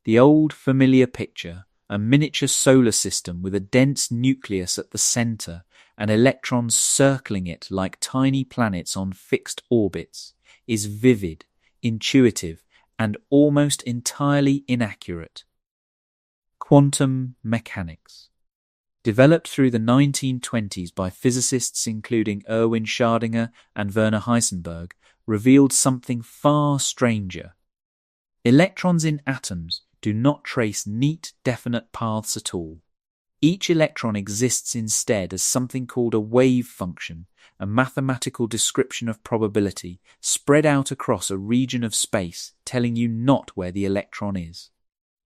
The old familiar picture, a miniature solar system with a dense nucleus at the center and electrons circling it like tiny planets on fixed orbits, is vivid, intuitive, and almost entirely inaccurate. Quantum mechanics, developed through the 1920s by physicists including Erwin Schrödinger and Werner Heisenberg, revealed something far stranger. Electrons in atoms do not trace neat, definite paths at all. Each electron exists instead as something called a wave function, a mathematical description of probability spread out across a region of space, telling you not where the electron is,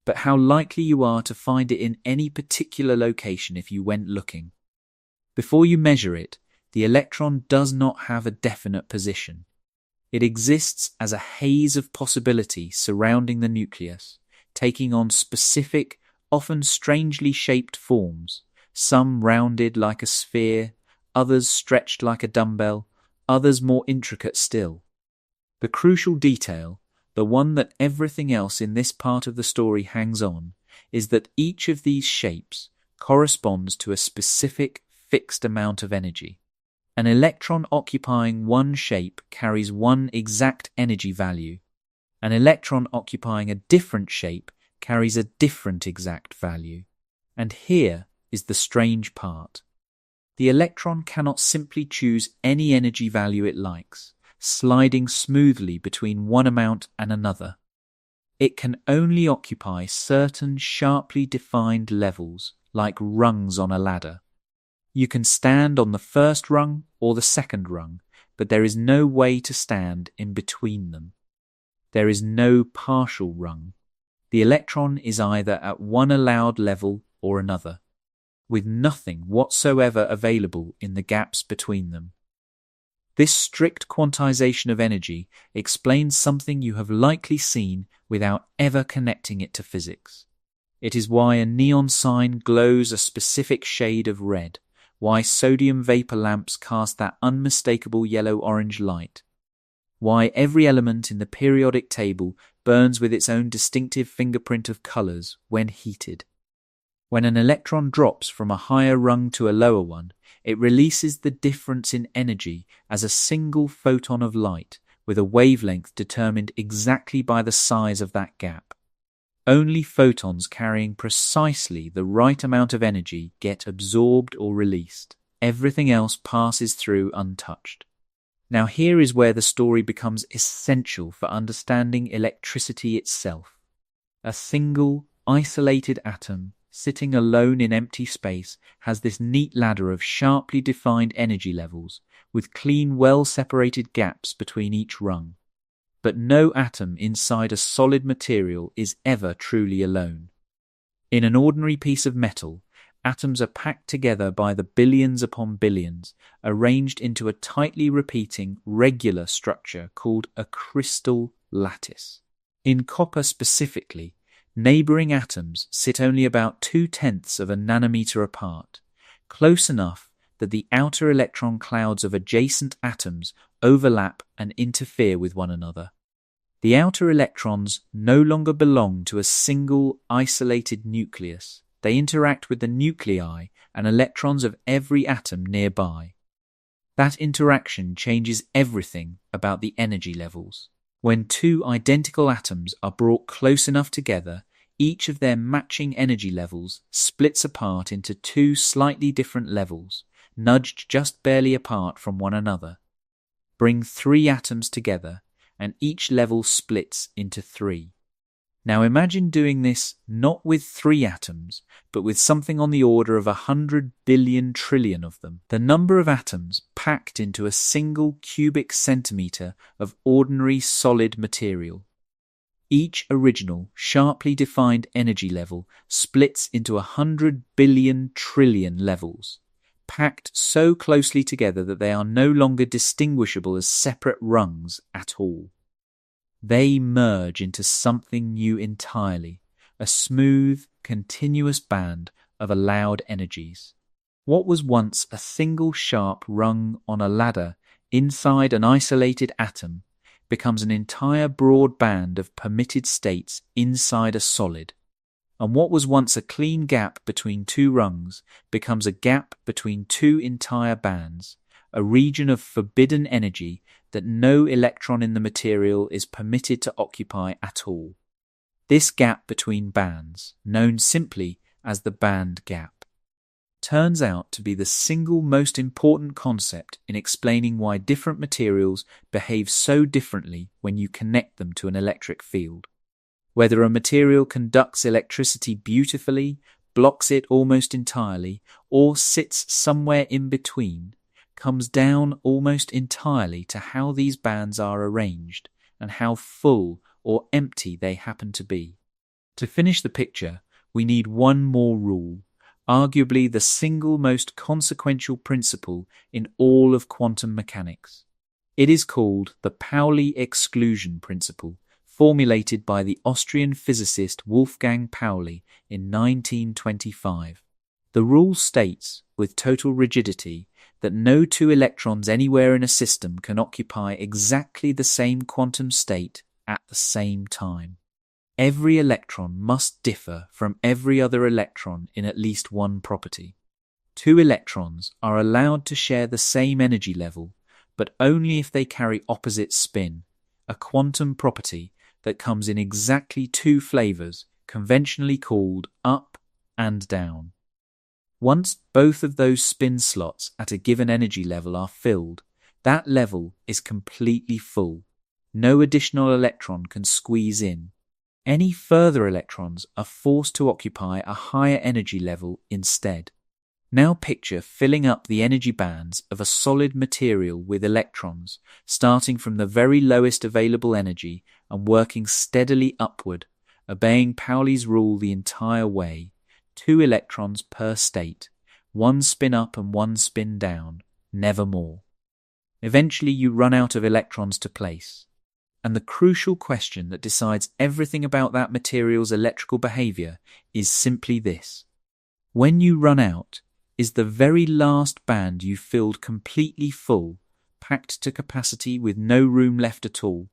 but how likely you are to find it in any particular location if you went looking. Before you measure it, the electron does not have a definite position. It exists as a haze of possibility surrounding the nucleus, taking on specific, often strangely shaped forms, some rounded like a sphere, others stretched like a dumbbell, others more intricate still. The crucial detail, the one that everything else in this part of the story hangs on, is that each of these shapes corresponds to a specific fixed amount of energy. An electron occupying one shape carries one exact energy value. An electron occupying a different shape carries a different exact value. And here is the strange part. The electron cannot simply choose any energy value it likes, sliding smoothly between one amount and another. It can only occupy certain sharply defined levels, like rungs on a ladder. You can stand on the first rung or the second rung, but there is no way to stand in between them. There is no partial rung. The electron is either at one allowed level or another, with nothing whatsoever available in the gaps between them. This strict quantization of energy explains something you have likely seen without ever connecting it to physics. It is why a neon sign glows a specific shade of red, why sodium vapor lamps cast that unmistakable yellow-orange light, why every element in the periodic table burns with its own distinctive fingerprint of colors when heated. When an electron drops from a higher rung to a lower one, it releases the difference in energy as a single photon of light, with a wavelength determined exactly by the size of that gap. Only photons carrying precisely the right amount of energy get absorbed or released. Everything else passes through untouched. Now here is where the story becomes essential for understanding electricity itself. A single, isolated atom, sitting alone in empty space, has this neat ladder of sharply defined energy levels, with clean, well-separated gaps between each rung. But no atom inside a solid material is ever truly alone. In an ordinary piece of metal, atoms are packed together by the billions upon billions, arranged into a tightly repeating, regular structure called a crystal lattice. In copper specifically, neighbouring atoms sit only about 0.2 of a nanometer apart, close enough that the outer electron clouds of adjacent atoms overlap and interfere with one another. The outer electrons no longer belong to a single, isolated nucleus. They interact with the nuclei and electrons of every atom nearby. That interaction changes everything about the energy levels. When two identical atoms are brought close enough together, each of their matching energy levels splits apart into two slightly different levels, nudged just barely apart from one another. Bring 3 atoms together, and each level splits into 3. Now imagine doing this not with 3 atoms, but with something on the order of 100 billion trillion of them. The number of atoms packed into a single cubic centimeter of ordinary solid material. Each original, sharply defined energy level splits into 100 billion trillion levels, packed so closely together that they are no longer distinguishable as separate rungs at all. They merge into something new entirely, a smooth, continuous band of allowed energies. What was once a single sharp rung on a ladder inside an isolated atom becomes an entire broad band of permitted states inside a solid. And what was once a clean gap between 2 rungs becomes a gap between 2 entire bands, a region of forbidden energy that no electron in the material is permitted to occupy at all. This gap between bands, known simply as the band gap, turns out to be the single most important concept in explaining why different materials behave so differently when you connect them to an electric field. Whether a material conducts electricity beautifully, blocks it almost entirely, or sits somewhere in between, comes down almost entirely to how these bands are arranged and how full or empty they happen to be. To finish the picture, we need one more rule, arguably the single most consequential principle in all of quantum mechanics. It is called the Pauli exclusion principle, formulated by the Austrian physicist Wolfgang Pauli in 1925. The rule states, with total rigidity, that no 2 electrons anywhere in a system can occupy exactly the same quantum state at the same time. Every electron must differ from every other electron in at least one property. 2 electrons are allowed to share the same energy level, but only if they carry opposite spin, a quantum property that comes in exactly 2 flavors, conventionally called up and down. Once both of those spin slots at a given energy level are filled, that level is completely full. No additional electron can squeeze in. Any further electrons are forced to occupy a higher energy level instead. Now picture filling up the energy bands of a solid material with electrons, starting from the very lowest available energy and working steadily upward, obeying Pauli's rule the entire way. 2 electrons per state, 1 spin up and 1 spin down, never more. Eventually you run out of electrons to place. And the crucial question that decides everything about that material's electrical behavior is simply this. When you run out, is the very last band you filled completely full, packed to capacity with no room left at all?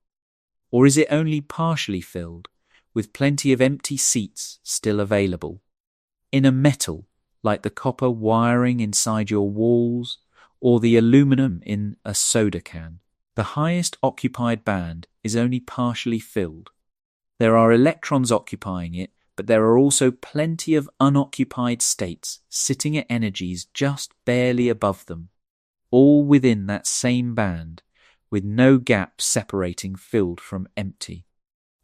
Or is it only partially filled, with plenty of empty seats still available? In a metal, like the copper wiring inside your walls, or the aluminum in a soda can, The highest occupied band is only partially filled. There are electrons occupying it, but there are also plenty of unoccupied states sitting at energies just barely above them, all within that same band, with no gap separating filled from empty.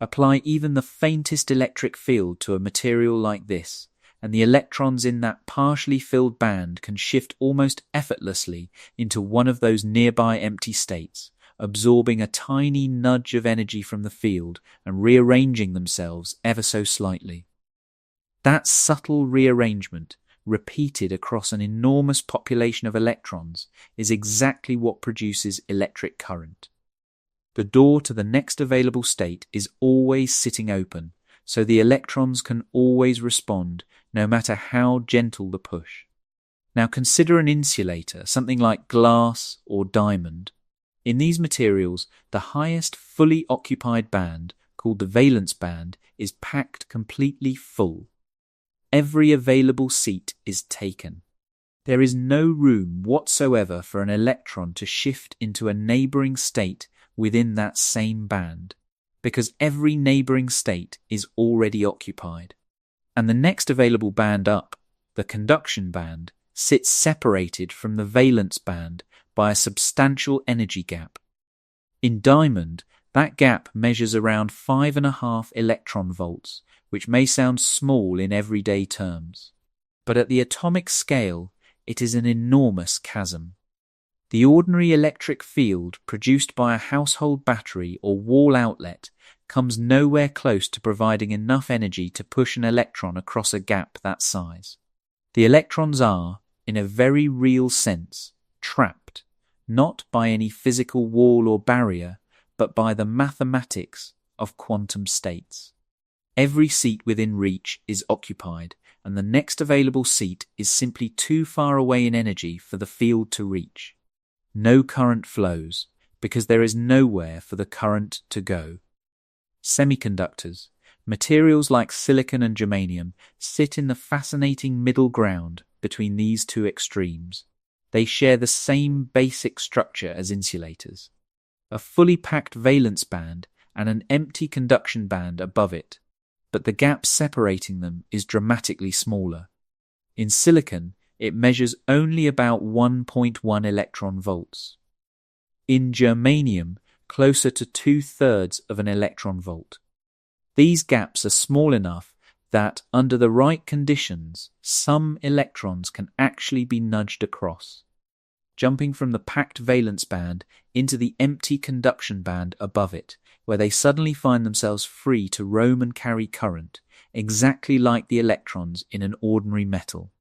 Apply even the faintest electric field to a material like this, and the electrons in that partially filled band can shift almost effortlessly into one of those nearby empty states, absorbing a tiny nudge of energy from the field and rearranging themselves ever so slightly. That subtle rearrangement, repeated across an enormous population of electrons, is exactly what produces electric current. The door to the next available state is always sitting open, so the electrons can always respond, no matter how gentle the push. Now consider an insulator, something like glass or diamond. In these materials, the highest fully occupied band, called the valence band, is packed completely full. Every available seat is taken. There is no room whatsoever for an electron to shift into a neighboring state within that same band, because every neighboring state is already occupied. And the next available band up, the conduction band, sits separated from the valence band by a substantial energy gap. In diamond, that gap measures around 5.5 electron volts, which may sound small in everyday terms. But at the atomic scale, it is an enormous chasm. The ordinary electric field produced by a household battery or wall outlet comes nowhere close to providing enough energy to push an electron across a gap that size. The electrons are, in a very real sense, trapped, not by any physical wall or barrier, but by the mathematics of quantum states. Every seat within reach is occupied, and the next available seat is simply too far away in energy for the field to reach. No current flows, because there is nowhere for the current to go. Semiconductors, materials like silicon and germanium, sit in the fascinating middle ground between these two extremes. They share the same basic structure as insulators, a fully packed valence band and an empty conduction band above it, but the gap separating them is dramatically smaller. In silicon, it measures only about 1.1 electron volts. In germanium, closer to 2/3 of an electron volt. These gaps are small enough that, under the right conditions, some electrons can actually be nudged across, jumping from the packed valence band into the empty conduction band above it, where they suddenly find themselves free to roam and carry current, exactly like the electrons in an ordinary metal.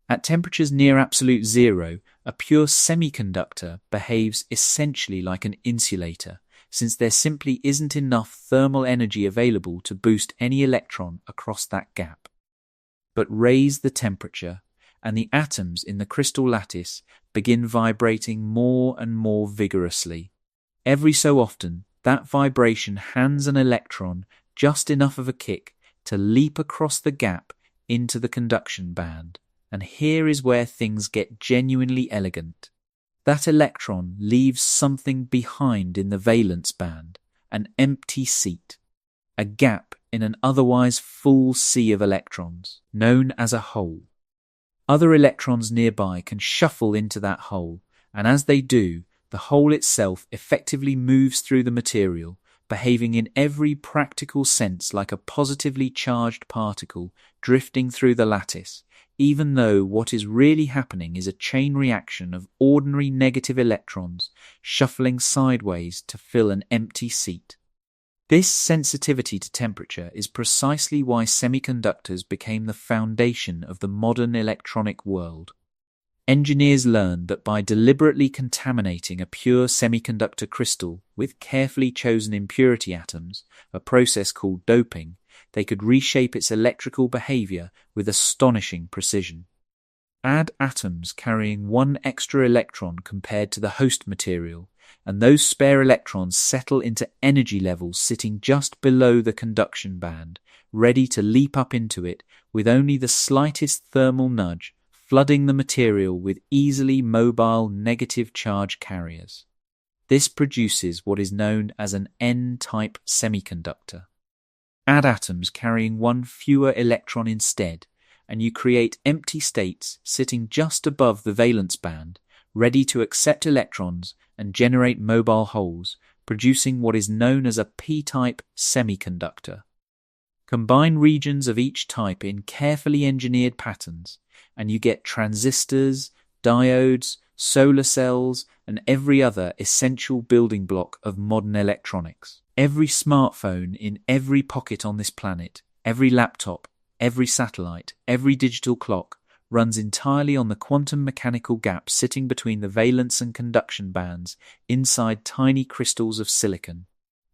At temperatures near absolute zero, a pure semiconductor behaves essentially like an insulator, since there simply isn't enough thermal energy available to boost any electron across that gap. But raise the temperature, and the atoms in the crystal lattice begin vibrating more and more vigorously. Every so often, that vibration hands an electron just enough of a kick to leap across the gap into the conduction band. And here is where things get genuinely elegant. That electron leaves something behind in the valence band, an empty seat, a gap in an otherwise full sea of electrons, known as a hole. Other electrons nearby can shuffle into that hole, and as they do, the hole itself effectively moves through the material, behaving in every practical sense like a positively charged particle drifting through the lattice, even though what is really happening is a chain reaction of ordinary negative electrons shuffling sideways to fill an empty seat. This sensitivity to temperature is precisely why semiconductors became the foundation of the modern electronic world. Engineers learned that by deliberately contaminating a pure semiconductor crystal with carefully chosen impurity atoms, a process called doping, they could reshape its electrical behavior with astonishing precision. Add atoms carrying one extra electron compared to the host material, and those spare electrons settle into energy levels sitting just below the conduction band, ready to leap up into it with only the slightest thermal nudge, flooding the material with easily mobile negative charge carriers. This produces what is known as an N-type semiconductor. Add atoms carrying one fewer electron instead, and you create empty states sitting just above the valence band, ready to accept electrons and generate mobile holes, producing what is known as a P-type semiconductor. Combine regions of each type in carefully engineered patterns, and you get transistors, diodes, solar cells, and every other essential building block of modern electronics. Every smartphone in every pocket on this planet, every laptop, every satellite, every digital clock runs entirely on the quantum mechanical gap sitting between the valence and conduction bands inside tiny crystals of silicon.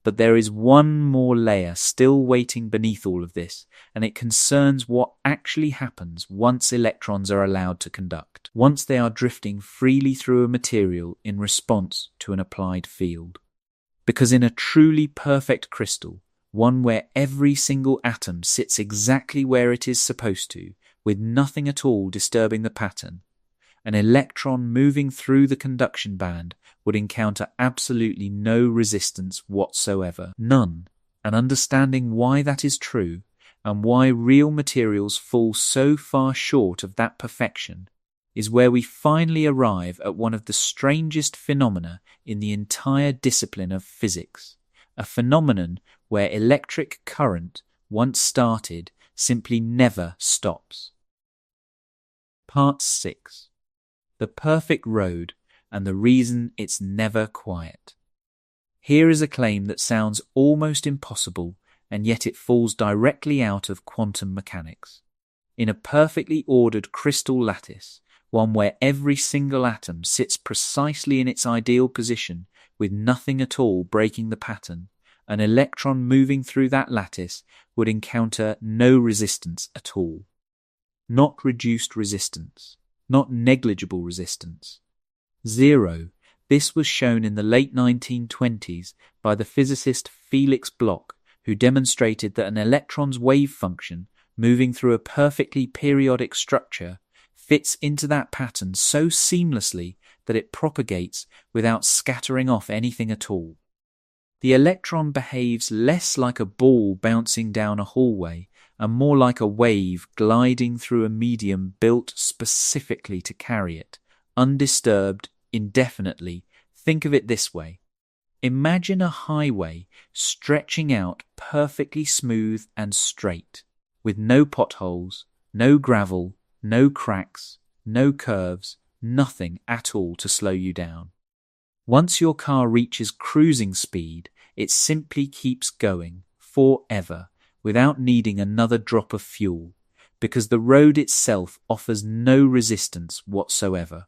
But there is one more layer still waiting beneath all of this, and it concerns what actually happens once electrons are allowed to conduct, once they are drifting freely through a material in response to an applied field. Because in a truly perfect crystal, one where every single atom sits exactly where it is supposed to, with nothing at all disturbing the pattern, an electron moving through the conduction band would encounter absolutely no resistance whatsoever. None. And understanding why that is true, and why real materials fall so far short of that perfection, is where we finally arrive at one of the strangest phenomena in the entire discipline of physics, a phenomenon where electric current, once started, simply never stops. Part 6. The perfect road and the reason it's never quiet. Here is a claim that sounds almost impossible, and yet it falls directly out of quantum mechanics. In a perfectly ordered crystal lattice, one where every single atom sits precisely in its ideal position with nothing at all breaking the pattern, an electron moving through that lattice would encounter no resistance at all. Not reduced resistance, not negligible resistance. Zero. This was shown in the late 1920s by the physicist Felix Bloch, who demonstrated that an electron's wave function, moving through a perfectly periodic structure, fits into that pattern so seamlessly that it propagates without scattering off anything at all. The electron behaves less like a ball bouncing down a hallway and more like a wave gliding through a medium built specifically to carry it, undisturbed, indefinitely. Think of it this way. Imagine a highway stretching out perfectly smooth and straight, with no potholes, no gravel, no cracks, no curves, nothing at all to slow you down. Once your car reaches cruising speed, it simply keeps going forever without needing another drop of fuel, because the road itself offers no resistance whatsoever.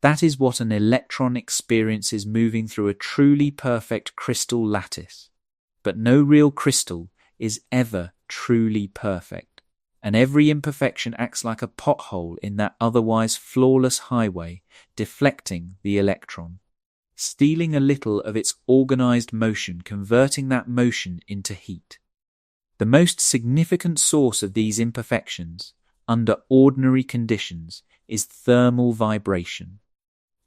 That is what an electron experiences moving through a truly perfect crystal lattice. But no real crystal is ever truly perfect, and every imperfection acts like a pothole in that otherwise flawless highway, deflecting the electron, stealing a little of its organized motion, converting that motion into heat. The most significant source of these imperfections, under ordinary conditions, is thermal vibration.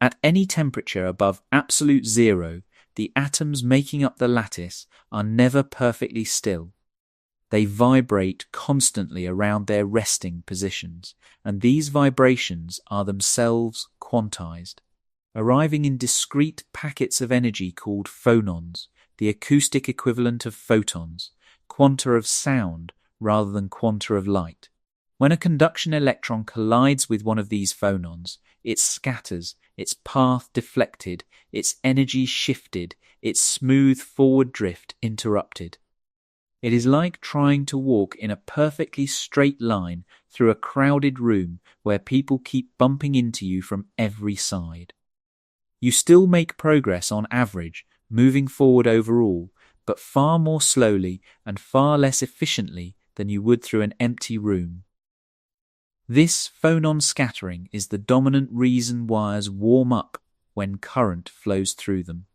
At any temperature above absolute zero, the atoms making up the lattice are never perfectly still. They vibrate constantly around their resting positions, and these vibrations are themselves quantized, arriving in discrete packets of energy called phonons, the acoustic equivalent of photons, quanta of sound rather than quanta of light. When a conduction electron collides with one of these phonons, it scatters, its path deflected, its energy shifted, its smooth forward drift interrupted. It is like trying to walk in a perfectly straight line through a crowded room where people keep bumping into you from every side. You still make progress on average, moving forward overall, but far more slowly and far less efficiently than you would through an empty room. This phonon scattering is the dominant reason wires warm up when current flows through them,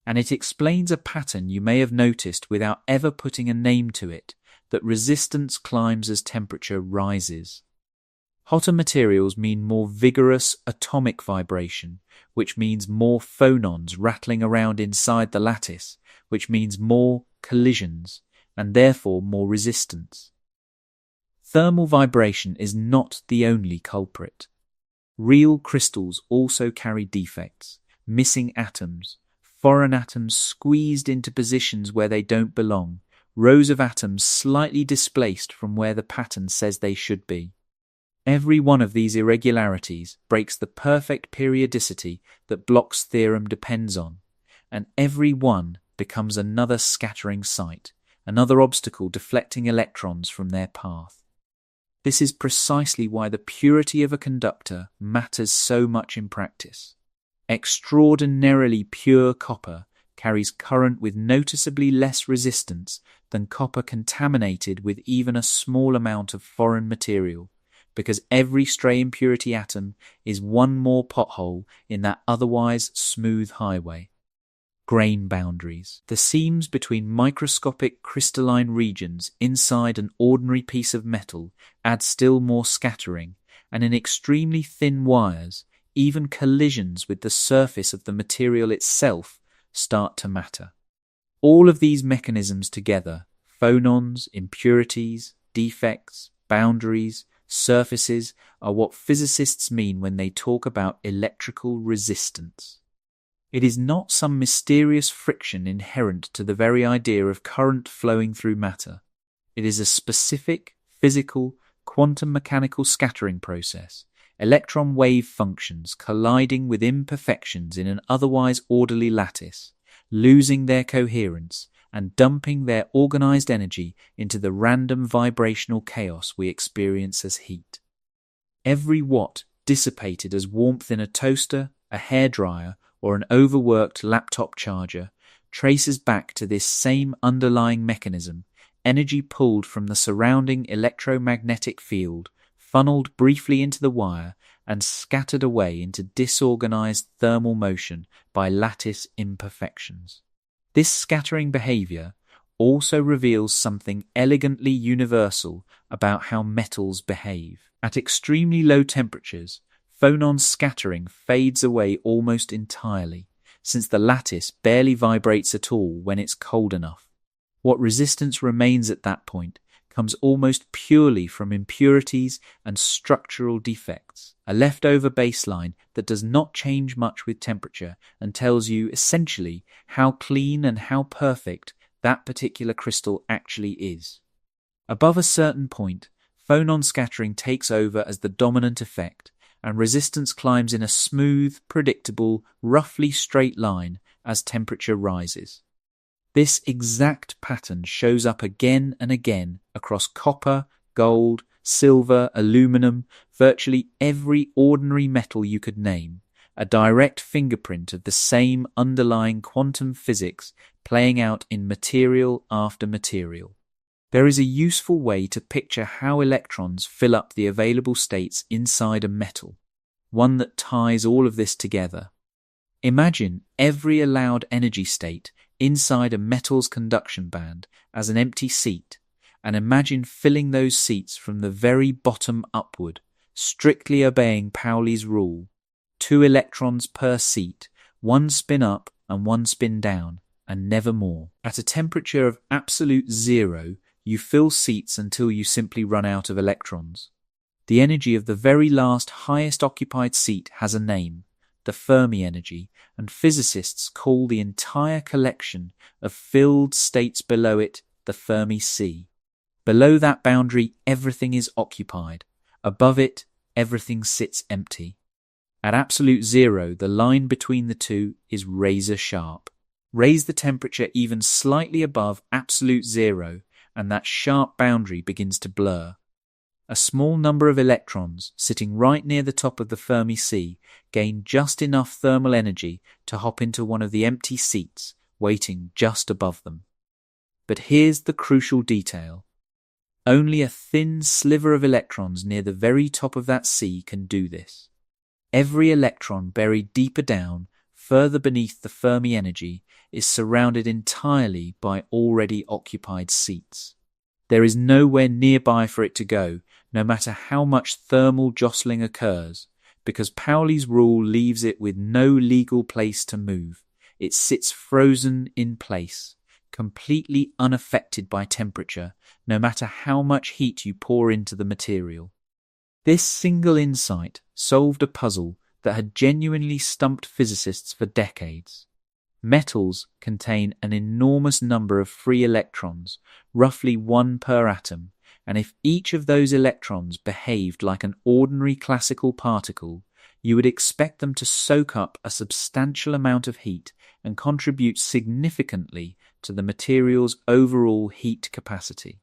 and it explains a pattern you may have noticed without ever putting a name to it, that resistance climbs as temperature rises. Hotter materials mean more vigorous atomic vibration, which means more phonons rattling around inside the lattice, which means more collisions, and therefore more resistance. Thermal vibration is not the only culprit. Real crystals also carry defects, missing atoms, foreign atoms squeezed into positions where they don't belong, rows of atoms slightly displaced from where the pattern says they should be. Every one of these irregularities breaks the perfect periodicity that Bloch's theorem depends on, and every one becomes another scattering site, another obstacle deflecting electrons from their path. This is precisely why the purity of a conductor matters so much in practice. Extraordinarily pure copper carries current with noticeably less resistance than copper contaminated with even a small amount of foreign material, because every stray impurity atom is one more pothole in that otherwise smooth highway. Grain boundaries. The seams between microscopic crystalline regions inside an ordinary piece of metal add still more scattering, and in extremely thin wires, even collisions with the surface of the material itself start to matter. All of these mechanisms together, phonons, impurities, defects, boundaries, surfaces, are what physicists mean when they talk about electrical resistance. It is not some mysterious friction inherent to the very idea of current flowing through matter. It is a specific, physical, quantum mechanical scattering process, electron wave functions colliding with imperfections in an otherwise orderly lattice, losing their coherence and dumping their organized energy into the random vibrational chaos we experience as heat. Every watt dissipated as warmth in a toaster, a hairdryer, or an overworked laptop charger traces back to this same underlying mechanism, energy pulled from the surrounding electromagnetic field, funneled briefly into the wire, and scattered away into disorganized thermal motion by lattice imperfections. This scattering behavior also reveals something elegantly universal about how metals behave. At extremely low temperatures, phonon scattering fades away almost entirely, since the lattice barely vibrates at all when it's cold enough. What resistance remains at that point comes almost purely from impurities and structural defects, a leftover baseline that does not change much with temperature and tells you essentially how clean and how perfect that particular crystal actually is. Above a certain point, phonon scattering takes over as the dominant effect, and resistance climbs in a smooth, predictable, roughly straight line as temperature rises. This exact pattern shows up again and again across copper, gold, silver, aluminum, virtually every ordinary metal you could name, a direct fingerprint of the same underlying quantum physics playing out in material after material. There is a useful way to picture how electrons fill up the available states inside a metal, one that ties all of this together. Imagine every allowed energy state inside a metal's conduction band as an empty seat, and imagine filling those seats from the very bottom upward, strictly obeying Pauli's rule. 2 electrons per seat, 1 spin up and 1 spin down, and never more. At a temperature of absolute zero, you fill seats until you simply run out of electrons. The energy of the very last highest occupied seat has a name, the Fermi energy, and physicists call the entire collection of filled states below it the Fermi sea. Below that boundary, everything is occupied. Above it, everything sits empty. At absolute zero, the line between the two is razor sharp. Raise the temperature even slightly above absolute zero, and that sharp boundary begins to blur. A small number of electrons sitting right near the top of the Fermi sea gain just enough thermal energy to hop into one of the empty seats waiting just above them. But here's the crucial detail. Only a thin sliver of electrons near the very top of that sea can do this. Every electron buried deeper down, further beneath the Fermi energy, is surrounded entirely by already occupied seats. There is nowhere nearby for it to go, no matter how much thermal jostling occurs, because Pauli's rule leaves it with no legal place to move. It sits frozen in place, completely unaffected by temperature, no matter how much heat you pour into the material. This single insight solved a puzzle that had genuinely stumped physicists for decades. Metals contain an enormous number of free electrons, roughly one per atom, and if each of those electrons behaved like an ordinary classical particle, you would expect them to soak up a substantial amount of heat and contribute significantly to the material's overall heat capacity.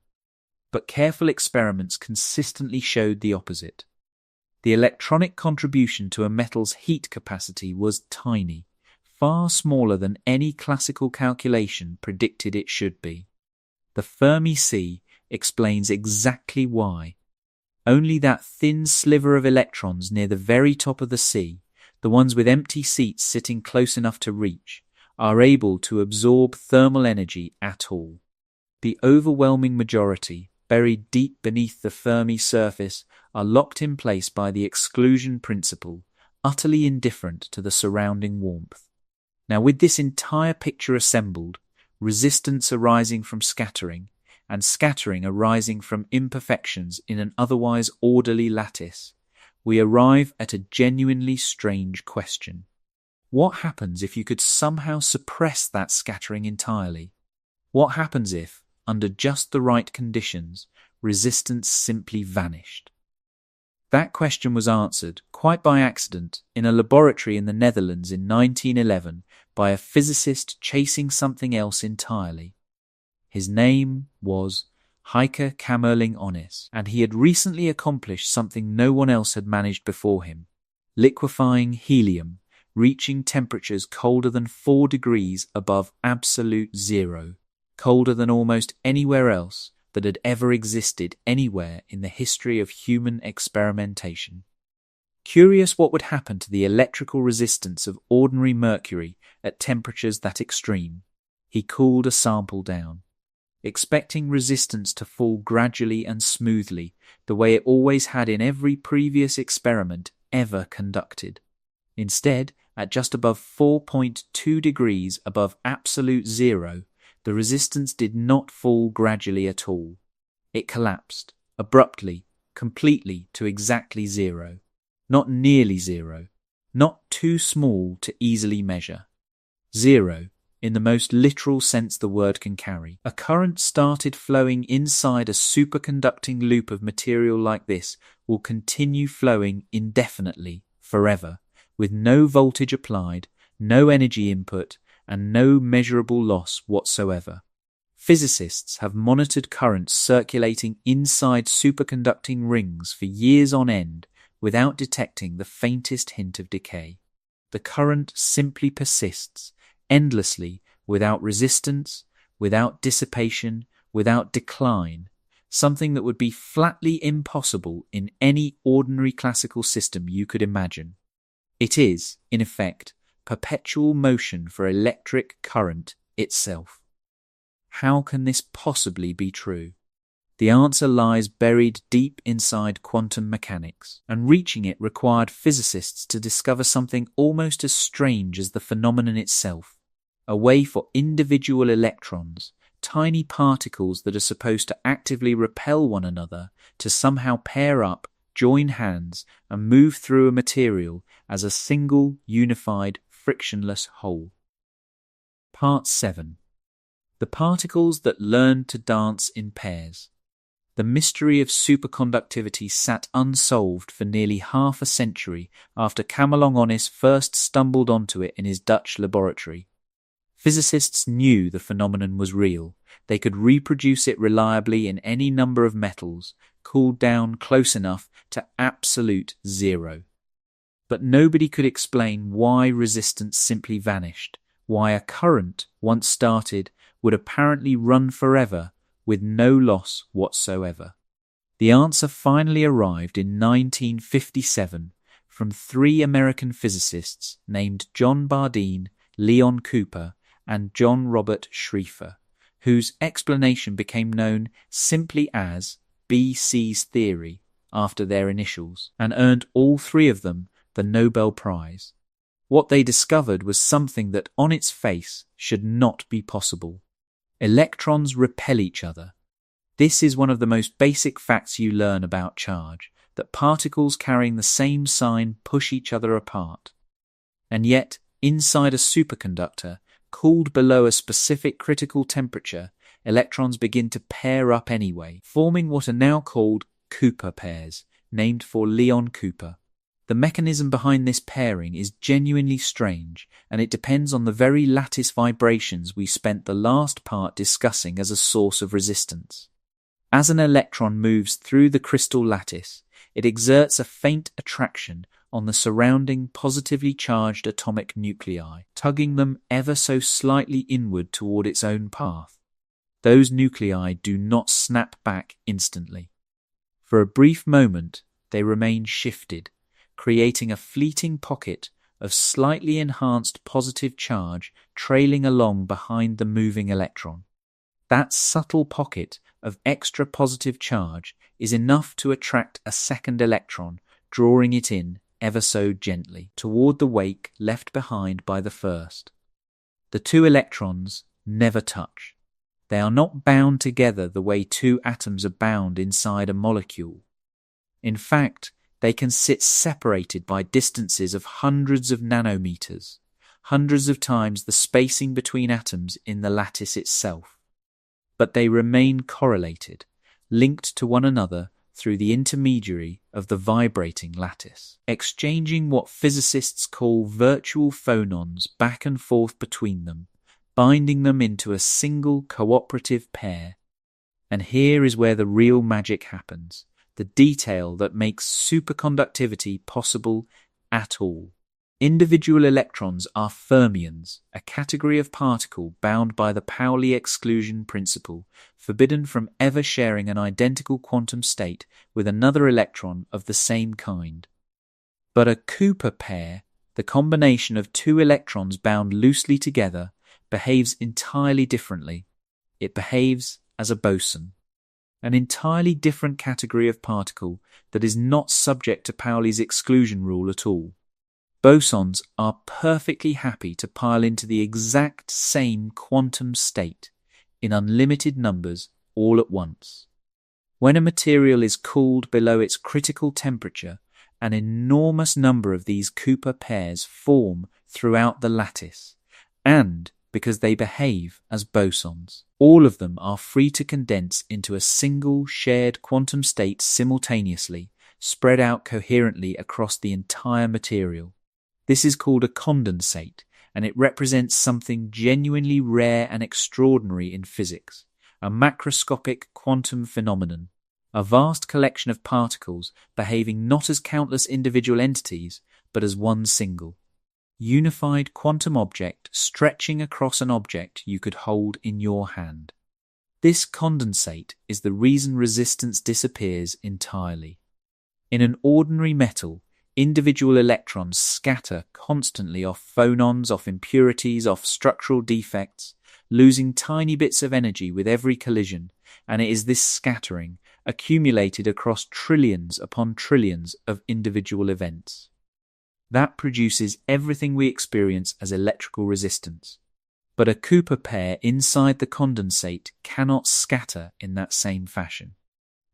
But careful experiments consistently showed the opposite. The electronic contribution to a metal's heat capacity was tiny, far smaller than any classical calculation predicted it should be. The Fermi sea explains exactly why. Only that thin sliver of electrons near the very top of the sea, the ones with empty seats sitting close enough to reach, are able to absorb thermal energy at all. The overwhelming majority, buried deep beneath the Fermi surface, are locked in place by the exclusion principle, utterly indifferent to the surrounding warmth. Now, with this entire picture assembled, resistance arising from scattering, and scattering arising from imperfections in an otherwise orderly lattice, we arrive at a genuinely strange question. What happens if you could somehow suppress that scattering entirely? What happens if, under just the right conditions, resistance simply vanished? That question was answered, quite by accident, in a laboratory in the Netherlands in 1911 by a physicist chasing something else entirely. His name was Heike Kamerlingh-Onnes, and he had recently accomplished something no one else had managed before him: liquefying helium, reaching temperatures colder than 4 degrees above absolute zero, colder than almost anywhere else that had ever existed anywhere in the history of human experimentation. Curious what would happen to the electrical resistance of ordinary mercury at temperatures that extreme, he cooled a sample down, expecting resistance to fall gradually and smoothly, the way it always had in every previous experiment ever conducted. Instead, at just above 4.2 degrees above absolute zero, the resistance did not fall gradually at all. It collapsed, abruptly, completely to exactly zero. Not nearly zero. Not too small to easily measure. Zero, in the most literal sense the word can carry. A current started flowing inside a superconducting loop of material like this will continue flowing indefinitely, forever, with no voltage applied, no energy input, and no measurable loss whatsoever. Physicists have monitored currents circulating inside superconducting rings for years on end without detecting the faintest hint of decay. The current simply persists, endlessly, without resistance, without dissipation, without decline, something that would be flatly impossible in any ordinary classical system you could imagine. It is, in effect, perpetual motion for electric current itself. How can this possibly be true? The answer lies buried deep inside quantum mechanics, and reaching it required physicists to discover something almost as strange as the phenomenon itself: a way for individual electrons, tiny particles that are supposed to actively repel one another, to somehow pair up, join hands, and move through a material as a single, unified, frictionless whole. Part 7. The particles that learned to dance in pairs. The mystery of superconductivity sat unsolved for nearly half a century after Kamerlingh-Onnes first stumbled onto it in his Dutch laboratory. Physicists knew the phenomenon was real. They could reproduce it reliably in any number of metals, cooled down close enough to absolute zero. But nobody could explain why resistance simply vanished, why a current, once started, would apparently run forever with no loss whatsoever. The answer finally arrived in 1957 from 3 American physicists named John Bardeen, Leon Cooper, and John Robert Schrieffer, whose explanation became known simply as BC's theory, after their initials and earned all three of them the Nobel Prize. What they discovered was something that on its face should not be possible. Electrons repel each other. This is one of the most basic facts you learn about charge, that particles carrying the same sign push each other apart. And yet, inside a superconductor, cooled below a specific critical temperature, electrons begin to pair up anyway, forming what are now called Cooper pairs, named for Leon Cooper. The mechanism behind this pairing is genuinely strange, and it depends on the very lattice vibrations we spent the last part discussing as a source of resistance. As an electron moves through the crystal lattice, it exerts a faint attraction on the surrounding positively charged atomic nuclei, tugging them ever so slightly inward toward its own path. Those nuclei do not snap back instantly. For a brief moment, they remain shifted, creating a fleeting pocket of slightly enhanced positive charge trailing along behind the moving electron. That subtle pocket of extra positive charge is enough to attract a second electron, drawing it in ever so gently toward the wake left behind by the first. The two electrons never touch. They are not bound together the way two atoms are bound inside a molecule. In fact, they can sit separated by distances of hundreds of nanometers, hundreds of times the spacing between atoms in the lattice itself. But they remain correlated, linked to one another through the intermediary of the vibrating lattice, exchanging what physicists call virtual phonons back and forth between them, binding them into a single cooperative pair. And here is where the real magic happens, the detail that makes superconductivity possible at all. Individual electrons are fermions, a category of particle bound by the Pauli exclusion principle, forbidden from ever sharing an identical quantum state with another electron of the same kind. But a Cooper pair, the combination of two electrons bound loosely together, behaves entirely differently. It behaves as a boson, an entirely different category of particle that is not subject to Pauli's exclusion rule at all. Bosons are perfectly happy to pile into the exact same quantum state in unlimited numbers all at once. When a material is cooled below its critical temperature, an enormous number of these Cooper pairs form throughout the lattice, and because they behave as bosons, all of them are free to condense into a single shared quantum state simultaneously, spread out coherently across the entire material. This is called a condensate, and it represents something genuinely rare and extraordinary in physics, a macroscopic quantum phenomenon, a vast collection of particles behaving not as countless individual entities, but as one single, unified quantum object stretching across an object you could hold in your hand. This condensate is the reason resistance disappears entirely. In an ordinary metal, individual electrons scatter constantly off phonons, off impurities, off structural defects, losing tiny bits of energy with every collision, and it is this scattering, accumulated across trillions upon trillions of individual events, that produces everything we experience as electrical resistance. But a Cooper pair inside the condensate cannot scatter in that same fashion.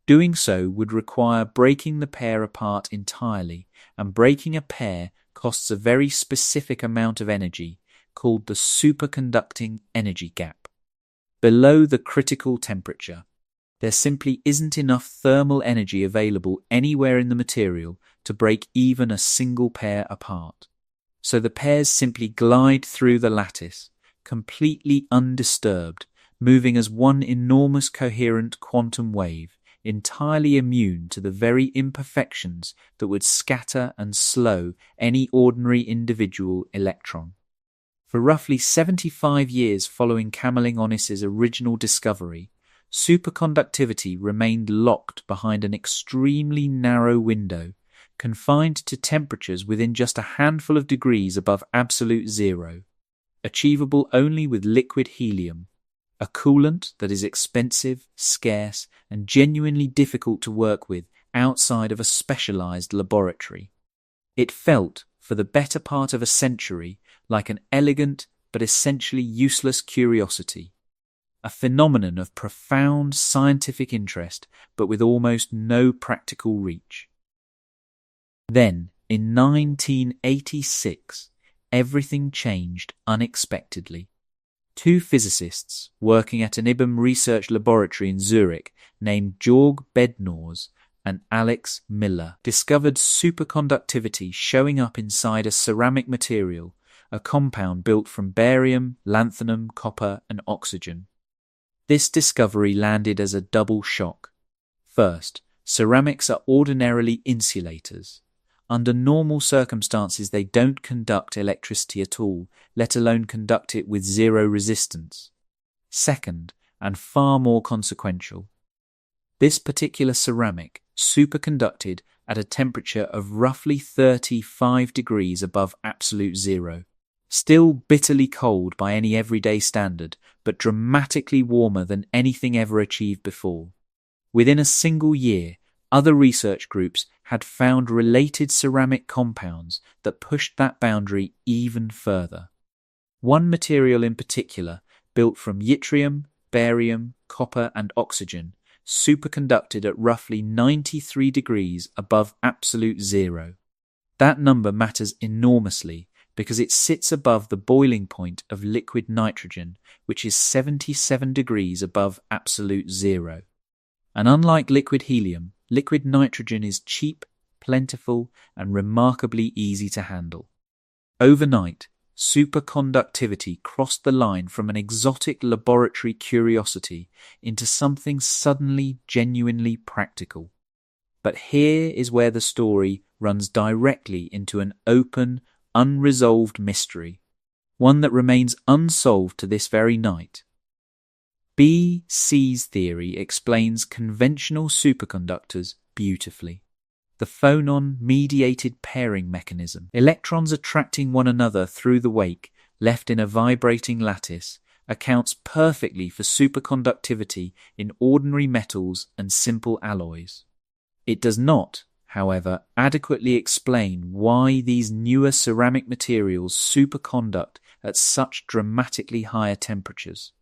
Doing so would require breaking the pair apart entirely, and breaking a pair costs a very specific amount of energy, called the superconducting energy gap. Below the critical temperature, there simply isn't enough thermal energy available anywhere in the material to break even a single pair apart. So the pairs simply glide through the lattice, completely undisturbed, moving as one enormous coherent quantum wave, entirely immune to the very imperfections that would scatter and slow any ordinary individual electron. For roughly 75 years following Kamerlingh Onnes's original discovery, superconductivity remained locked behind an extremely narrow window, confined to temperatures within just a handful of degrees above absolute zero, achievable only with liquid helium, a coolant that is expensive, scarce, and genuinely difficult to work with outside of a specialized laboratory. It felt, for the better part of a century, like an elegant but essentially useless curiosity, a phenomenon of profound scientific interest but with almost no practical reach. Then, in 1986, everything changed unexpectedly. Two physicists working at an IBM research laboratory in Zurich named Georg Bednorz and Alex Miller discovered superconductivity showing up inside a ceramic material, a compound built from barium, lanthanum, copper, and oxygen. This discovery landed as a double shock. First, ceramics are ordinarily insulators. Under normal circumstances, they don't conduct electricity at all, let alone conduct it with zero resistance. Second, and far more consequential, this particular ceramic superconducted at a temperature of roughly 35 degrees above absolute zero. Still bitterly cold by any everyday standard, but dramatically warmer than anything ever achieved before. Within a single year, other research groups had found related ceramic compounds that pushed that boundary even further. One material in particular, built from yttrium, barium, copper, and oxygen, superconducted at roughly 93 degrees above absolute zero. That number matters enormously because it sits above the boiling point of liquid nitrogen, which is 77 degrees above absolute zero. And unlike liquid helium, liquid nitrogen is cheap, plentiful, and remarkably easy to handle. Overnight, superconductivity crossed the line from an exotic laboratory curiosity into something suddenly genuinely practical. But here is where the story runs directly into an open, unresolved mystery, one that remains unsolved to this very night. B.C.'s theory explains conventional superconductors beautifully. The phonon-mediated pairing mechanism, electrons attracting one another through the wake left in a vibrating lattice, accounts perfectly for superconductivity in ordinary metals and simple alloys. It does not, however, adequately explain why these newer ceramic materials superconduct at such dramatically higher temperatures.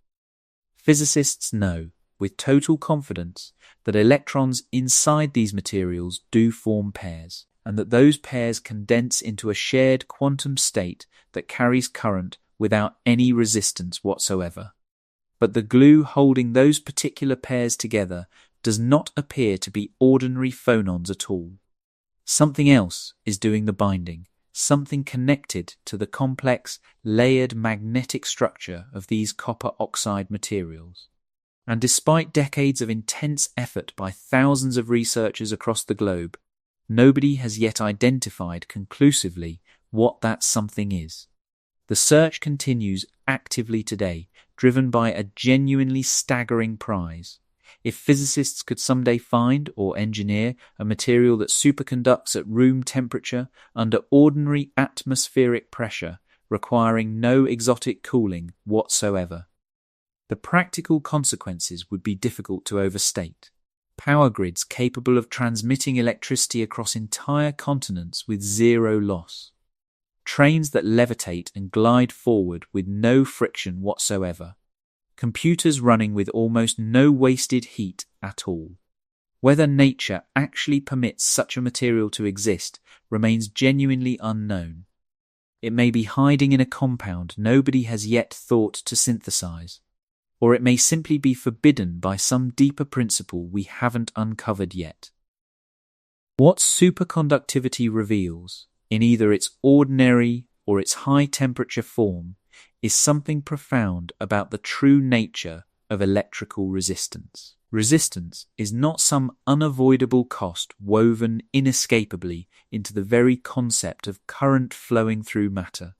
Physicists know, with total confidence, that electrons inside these materials do form pairs, and that those pairs condense into a shared quantum state that carries current without any resistance whatsoever. But the glue holding those particular pairs together does not appear to be ordinary phonons at all. Something else is doing the binding, something connected to the complex, layered magnetic structure of these copper oxide materials. And despite decades of intense effort by thousands of researchers across the globe, nobody has yet identified conclusively what that something is. The search continues actively today, driven by a genuinely staggering prize. If physicists could someday find or engineer a material that superconducts at room temperature under ordinary atmospheric pressure, requiring no exotic cooling whatsoever, the practical consequences would be difficult to overstate. Power grids capable of transmitting electricity across entire continents with zero loss. Trains that levitate and glide forward with no friction whatsoever. Computers running with almost no wasted heat at all. Whether nature actually permits such a material to exist remains genuinely unknown. It may be hiding in a compound nobody has yet thought to synthesize, or it may simply be forbidden by some deeper principle we haven't uncovered yet. What superconductivity reveals, in either its ordinary or its high-temperature form, is something profound about the true nature of electrical resistance. Resistance is not some unavoidable cost woven inescapably into the very concept of current flowing through matter.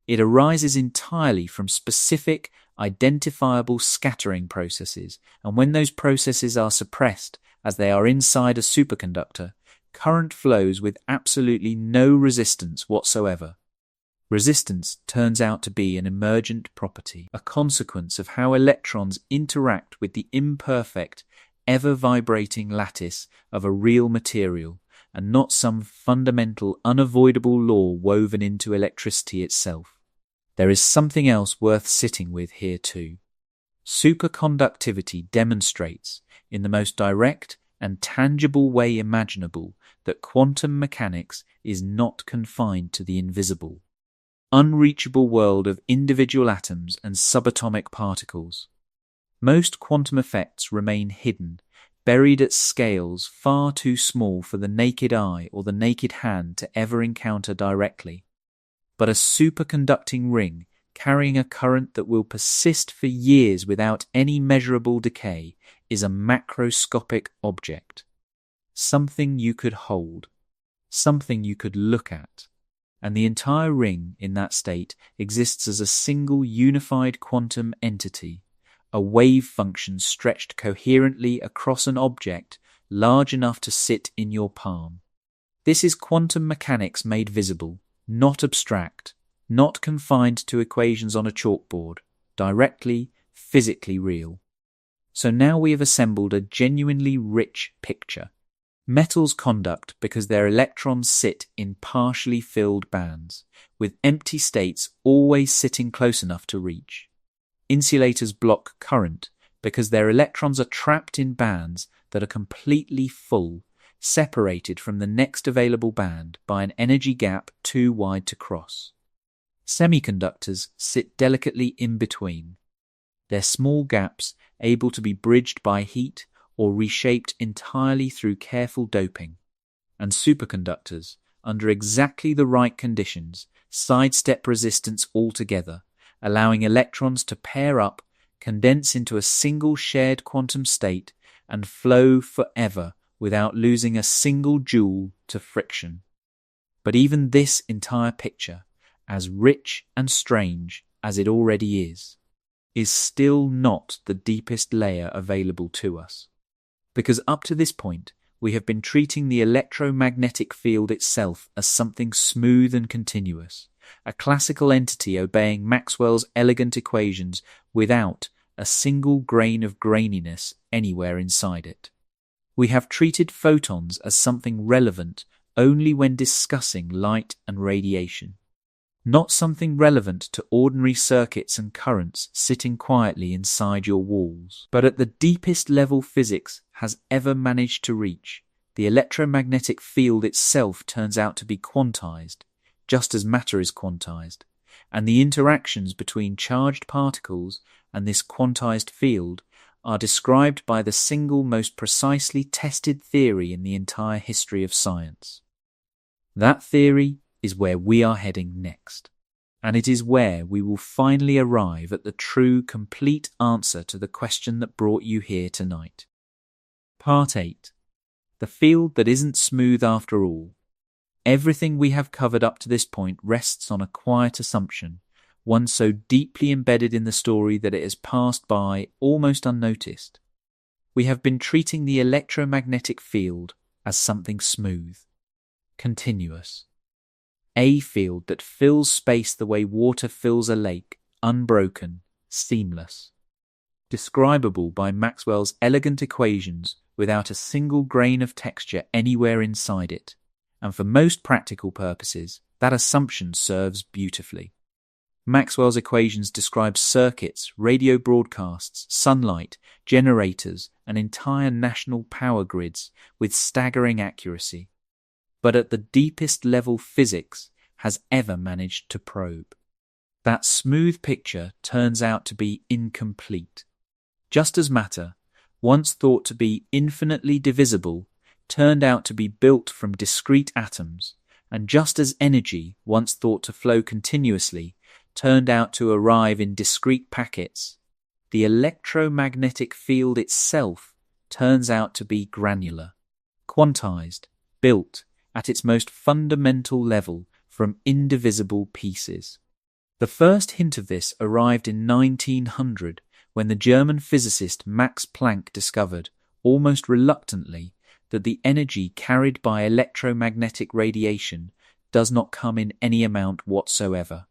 It arises entirely from specific, identifiable scattering processes, and when those processes are suppressed, as they are inside a superconductor, current flows with absolutely no resistance whatsoever. Resistance turns out to be an emergent property, a consequence of how electrons interact with the imperfect, ever-vibrating lattice of a real material, and not some fundamental, unavoidable law woven into electricity itself. There is something else worth sitting with here too. Superconductivity demonstrates, in the most direct and tangible way imaginable, that quantum mechanics is not confined to the invisible, unreachable world of individual atoms and subatomic particles. Most quantum effects remain hidden, buried at scales far too small for the naked eye or the naked hand to ever encounter directly. But a superconducting ring carrying a current that will persist for years without any measurable decay is a macroscopic object. Something you could hold, something you could look at. And the entire ring in that state exists as a single unified quantum entity, a wave function stretched coherently across an object large enough to sit in your palm. This is quantum mechanics made visible, not abstract, not confined to equations on a chalkboard, directly, physically real. So now we have assembled a genuinely rich picture. Metals conduct because their electrons sit in partially filled bands, with empty states always sitting close enough to reach. Insulators block current because their electrons are trapped in bands that are completely full, separated from the next available band by an energy gap too wide to cross. Semiconductors sit delicately in between, their small gaps able to be bridged by heat or reshaped entirely through careful doping. And superconductors, under exactly the right conditions, sidestep resistance altogether, allowing electrons to pair up, condense into a single shared quantum state, and flow forever without losing a single joule to friction. But even this entire picture, as rich and strange as it already is still not the deepest layer available to us. Because up to this point, we have been treating the electromagnetic field itself as something smooth and continuous, a classical entity obeying Maxwell's elegant equations without a single grain of graininess anywhere inside it. We have treated photons as something relevant only when discussing light and radiation, not something relevant to ordinary circuits and currents sitting quietly inside your walls. But at the deepest level physics has ever managed to reach, the electromagnetic field itself turns out to be quantized, just as matter is quantized, and the interactions between charged particles and this quantized field are described by the single most precisely tested theory in the entire history of science. That theory is where we are heading next, and it is where we will finally arrive at the true, complete answer to the question that brought you here tonight. Part 8. The field that isn't smooth after all. Everything we have covered up to this point rests on a quiet assumption, one so deeply embedded in the story that it has passed by almost unnoticed. We have been treating the electromagnetic field as something smooth, continuous, a field that fills space the way water fills a lake, unbroken, seamless, describable by Maxwell's elegant equations without a single grain of texture anywhere inside it. And for most practical purposes, that assumption serves beautifully. Maxwell's equations describe circuits, radio broadcasts, sunlight, generators, and entire national power grids with staggering accuracy. But at the deepest level physics has ever managed to probe. That smooth picture turns out to be incomplete. Just as matter, once thought to be infinitely divisible, turned out to be built from discrete atoms, and just as energy, once thought to flow continuously, turned out to arrive in discrete packets, the electromagnetic field itself turns out to be granular, quantized, built at its most fundamental level from indivisible pieces. The first hint of this arrived in 1900 when the German physicist Max Planck discovered, almost reluctantly, that the energy carried by electromagnetic radiation does not come in any amount whatsoever.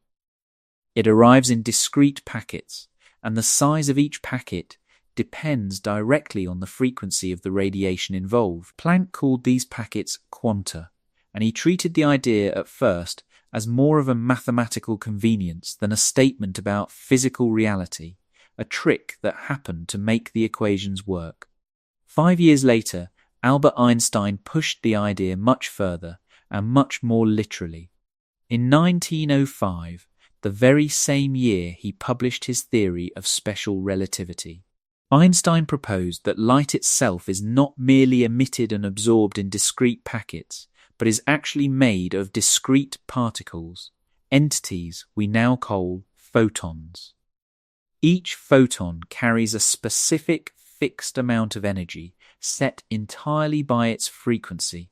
It arrives in discrete packets, and the size of each packet depends directly on the frequency of the radiation involved. Planck called these packets quanta, and he treated the idea at first as more of a mathematical convenience than a statement about physical reality, a trick that happened to make the equations work. 5 years later, Albert Einstein pushed the idea much further and much more literally. In 1905, the very same year he published his theory of special relativity. Einstein proposed that light itself is not merely emitted and absorbed in discrete packets, but is actually made of discrete particles, entities we now call photons. Each photon carries a specific fixed amount of energy set entirely by its frequency.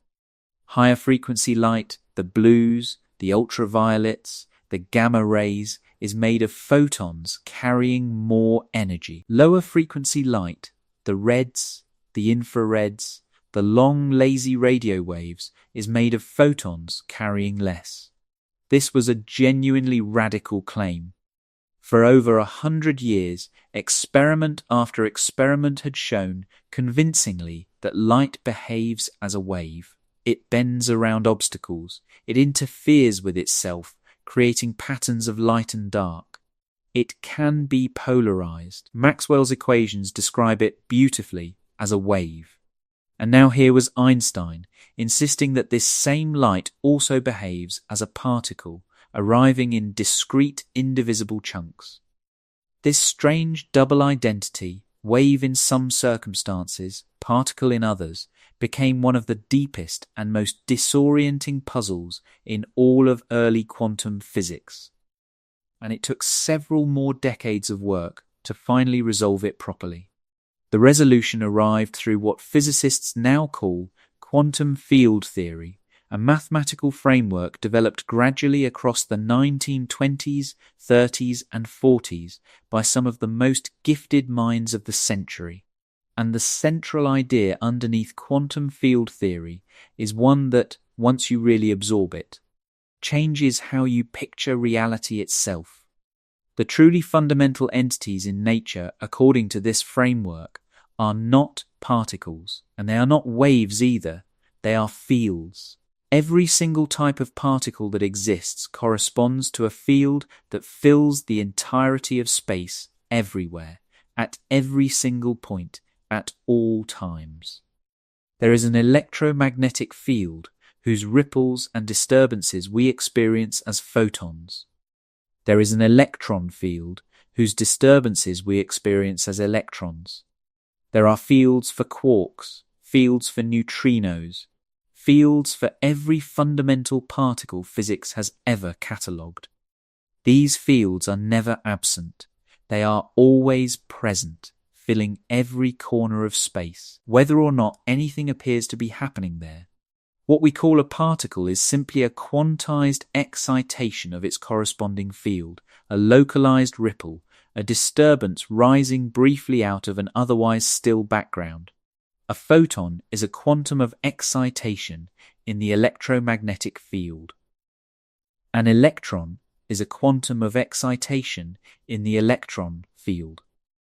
Higher frequency light, the blues, the ultraviolets, the gamma rays, is made of photons carrying more energy. Lower frequency light, the reds, the infrareds, the long lazy radio waves, is made of photons carrying less. This was a genuinely radical claim. For over 100 years, experiment after experiment had shown convincingly that light behaves as a wave. It bends around obstacles. It interferes with itself, creating patterns of light and dark. It can be polarized. Maxwell's equations describe it beautifully as a wave. And now here was Einstein, insisting that this same light also behaves as a particle, arriving in discrete, indivisible chunks. This strange double identity, wave in some circumstances, particle in others, became one of the deepest and most disorienting puzzles in all of early quantum physics. And it took several more decades of work to finally resolve it properly. The resolution arrived through what physicists now call quantum field theory, a mathematical framework developed gradually across the 1920s, 30s, and 40s by some of the most gifted minds of the century. And the central idea underneath quantum field theory is one that, once you really absorb it, changes how you picture reality itself. The truly fundamental entities in nature, according to this framework, are not particles, and they are not waves either. They are fields. Every single type of particle that exists corresponds to a field that fills the entirety of space everywhere, at every single point, at all times. There is an electromagnetic field whose ripples and disturbances we experience as photons. There is an electron field whose disturbances we experience as electrons. There are fields for quarks, fields for neutrinos, fields for every fundamental particle physics has ever catalogued. These fields are never absent. They are always present, filling every corner of space, whether or not anything appears to be happening there. What we call a particle is simply a quantized excitation of its corresponding field, a localized ripple, a disturbance rising briefly out of an otherwise still background. A photon is a quantum of excitation in the electromagnetic field. An electron is a quantum of excitation in the electron field.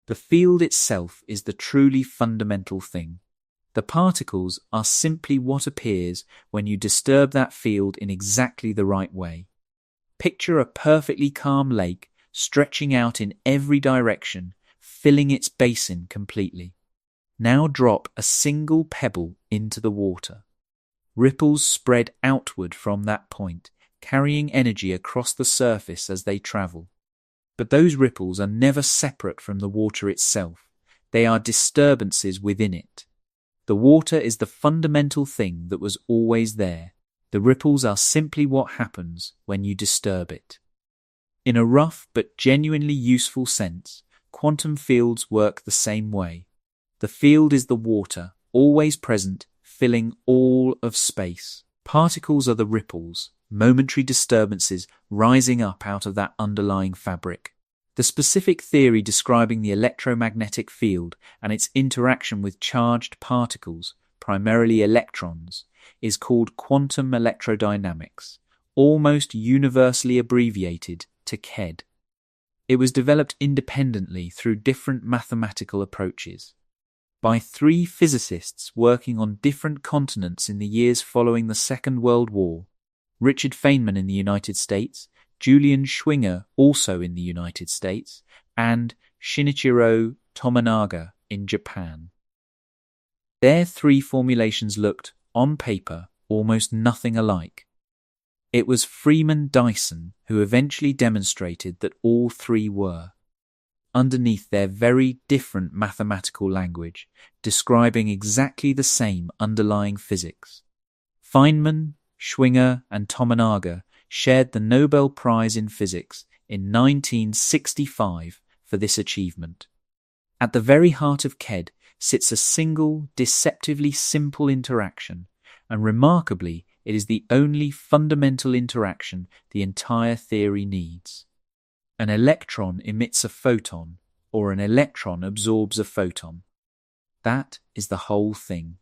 The field itself is the truly fundamental thing. The particles are simply what appears when you disturb that field in exactly the right way. Picture a perfectly calm lake stretching out in every direction, filling its basin completely. Now drop a single pebble into the water. Ripples spread outward from that point, carrying energy across the surface as they travel. But those ripples are never separate from the water itself. They are disturbances within it. The water is the fundamental thing that was always there. The ripples are simply what happens when you disturb it. In a rough but genuinely useful sense, quantum fields work the same way. The field is the water, always present, filling all of space. Particles are the ripples, momentary disturbances rising up out of that underlying fabric. The specific theory describing the electromagnetic field and its interaction with charged particles, primarily electrons, is called quantum electrodynamics, almost universally abbreviated to KED. It was developed independently through different mathematical approaches by three physicists working on different continents in the years following the Second World War: Richard Feynman in the United States, Julian Schwinger also in the United States, and Shinichiro Tominaga in Japan. Their three formulations looked, on paper, almost nothing alike. It was Freeman Dyson who eventually demonstrated that all three were, underneath their very different mathematical language, describing exactly the same underlying physics. Feynman, Schwinger, and Tominaga shared the Nobel Prize in Physics in 1965 for this achievement. At the very heart of KED sits a single, deceptively simple interaction, and remarkably, it is the only fundamental interaction the entire theory needs. An electron emits a photon, or an electron absorbs a photon. That is the whole thing.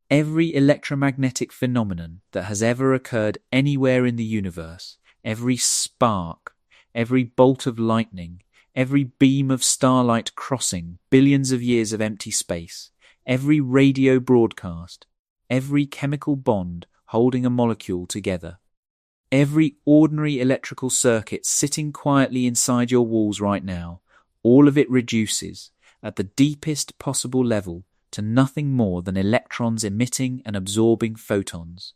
Every electromagnetic phenomenon that has ever occurred anywhere in the universe, every spark, every bolt of lightning, every beam of starlight crossing billions of years of empty space, every radio broadcast, every chemical bond holding a molecule together, every ordinary electrical circuit sitting quietly inside your walls right now, all of it reduces, at the deepest possible level, to nothing more than electrons emitting and absorbing photons,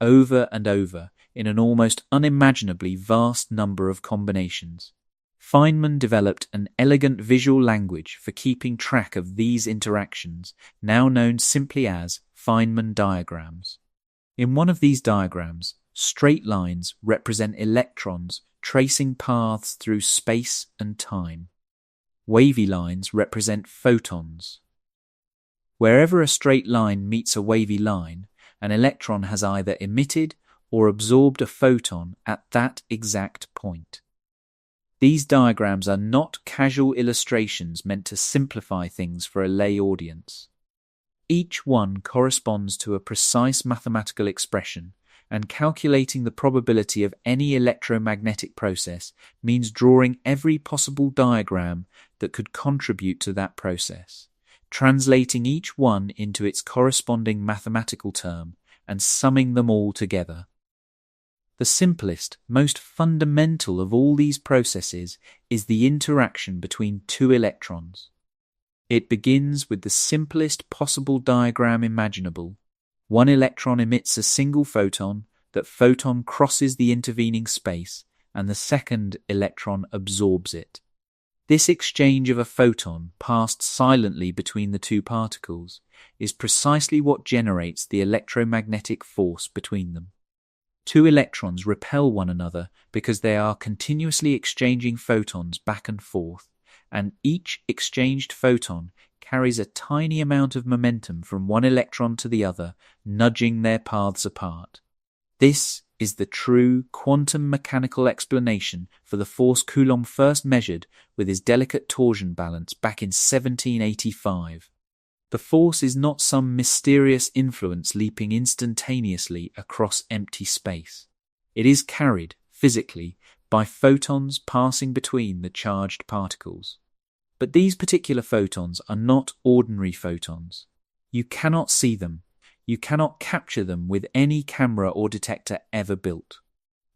over and over, in an almost unimaginably vast number of combinations. Feynman developed an elegant visual language for keeping track of these interactions, now known simply as Feynman diagrams. In one of these diagrams, straight lines represent electrons tracing paths through space and time. Wavy lines represent photons. Wherever a straight line meets a wavy line, an electron has either emitted or absorbed a photon at that exact point. These diagrams are not casual illustrations meant to simplify things for a lay audience. Each one corresponds to a precise mathematical expression, and calculating the probability of any electromagnetic process means drawing every possible diagram that could contribute to that process, translating each one into its corresponding mathematical term, and summing them all together. The simplest, most fundamental of all these processes is the interaction between two electrons. It begins with the simplest possible diagram imaginable. One electron emits a single photon, that photon crosses the intervening space, and the second electron absorbs it. This exchange of a photon passed silently between the two particles is precisely what generates the electromagnetic force between them. Two electrons repel one another because they are continuously exchanging photons back and forth, and each exchanged photon carries a tiny amount of momentum from one electron to the other, nudging their paths apart. This is the true quantum mechanical explanation for the force Coulomb first measured with his delicate torsion balance back in 1785. The force is not some mysterious influence leaping instantaneously across empty space. It is carried, physically, by photons passing between the charged particles. But these particular photons are not ordinary photons. You cannot see them. You cannot capture them with any camera or detector ever built.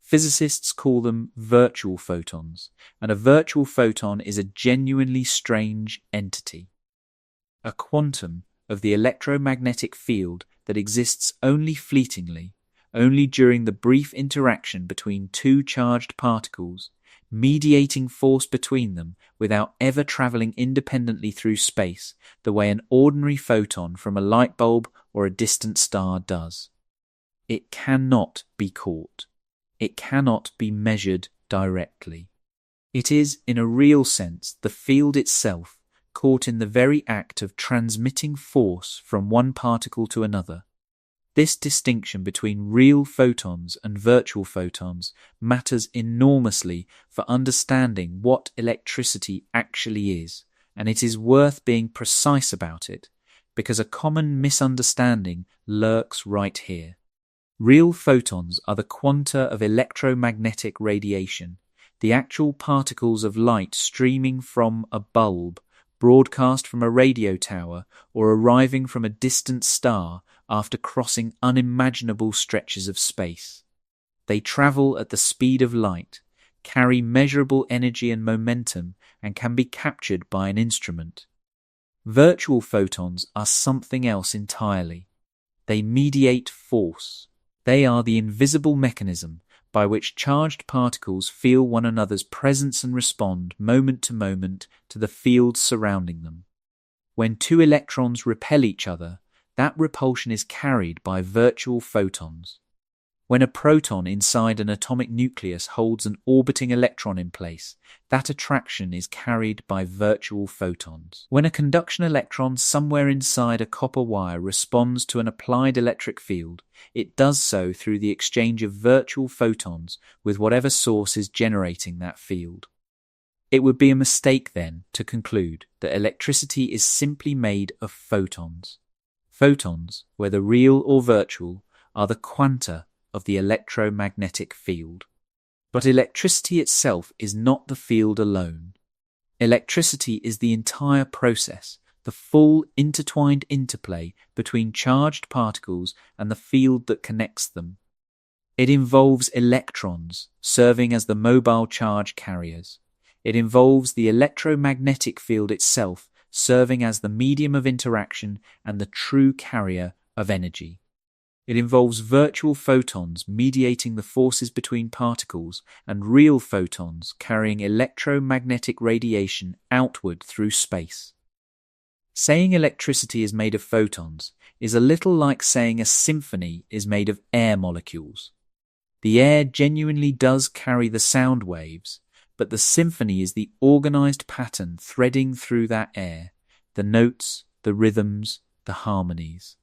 Physicists call them virtual photons, and a virtual photon is a genuinely strange entity. A quantum of the electromagnetic field that exists only fleetingly, only during the brief interaction between two charged particles, mediating force between them without ever travelling independently through space the way an ordinary photon from a light bulb or a distant star does. It cannot be caught. It cannot be measured directly. It is, in a real sense, the field itself, caught in the very act of transmitting force from one particle to another. This distinction between real photons and virtual photons matters enormously for understanding what electricity actually is, and it is worth being precise about it, because a common misunderstanding lurks right here. Real photons are the quanta of electromagnetic radiation. the actual particles of light streaming from a bulb, broadcast from a radio tower, or arriving from a distant star after crossing unimaginable stretches of space. They travel at the speed of light, carry measurable energy and momentum, and can be captured by an instrument. Virtual photons are something else entirely. They mediate force. They are the invisible mechanism by which charged particles feel one another's presence and respond moment to the fields surrounding them. When two electrons repel each other, that repulsion is carried by virtual photons. When a proton inside an atomic nucleus holds an orbiting electron in place, that attraction is carried by virtual photons. When a conduction electron somewhere inside a copper wire responds to an applied electric field, it does so through the exchange of virtual photons with whatever source is generating that field. It would be a mistake, then, to conclude that electricity is simply made of photons. Photons, whether real or virtual, are the quanta of the electromagnetic field. But electricity itself is not the field alone. Electricity is the entire process, the full intertwined interplay between charged particles and the field that connects them. It involves electrons serving as the mobile charge carriers. It involves the electromagnetic field itself serving as the medium of interaction and the true carrier of energy. It involves virtual photons mediating the forces between particles and real photons carrying electromagnetic radiation outward through space. Saying electricity is made of photons is a little like saying a symphony is made of air molecules. The air genuinely does carry the sound waves, but the symphony is the organized pattern threading through that air, the notes, the rhythms, the harmonies.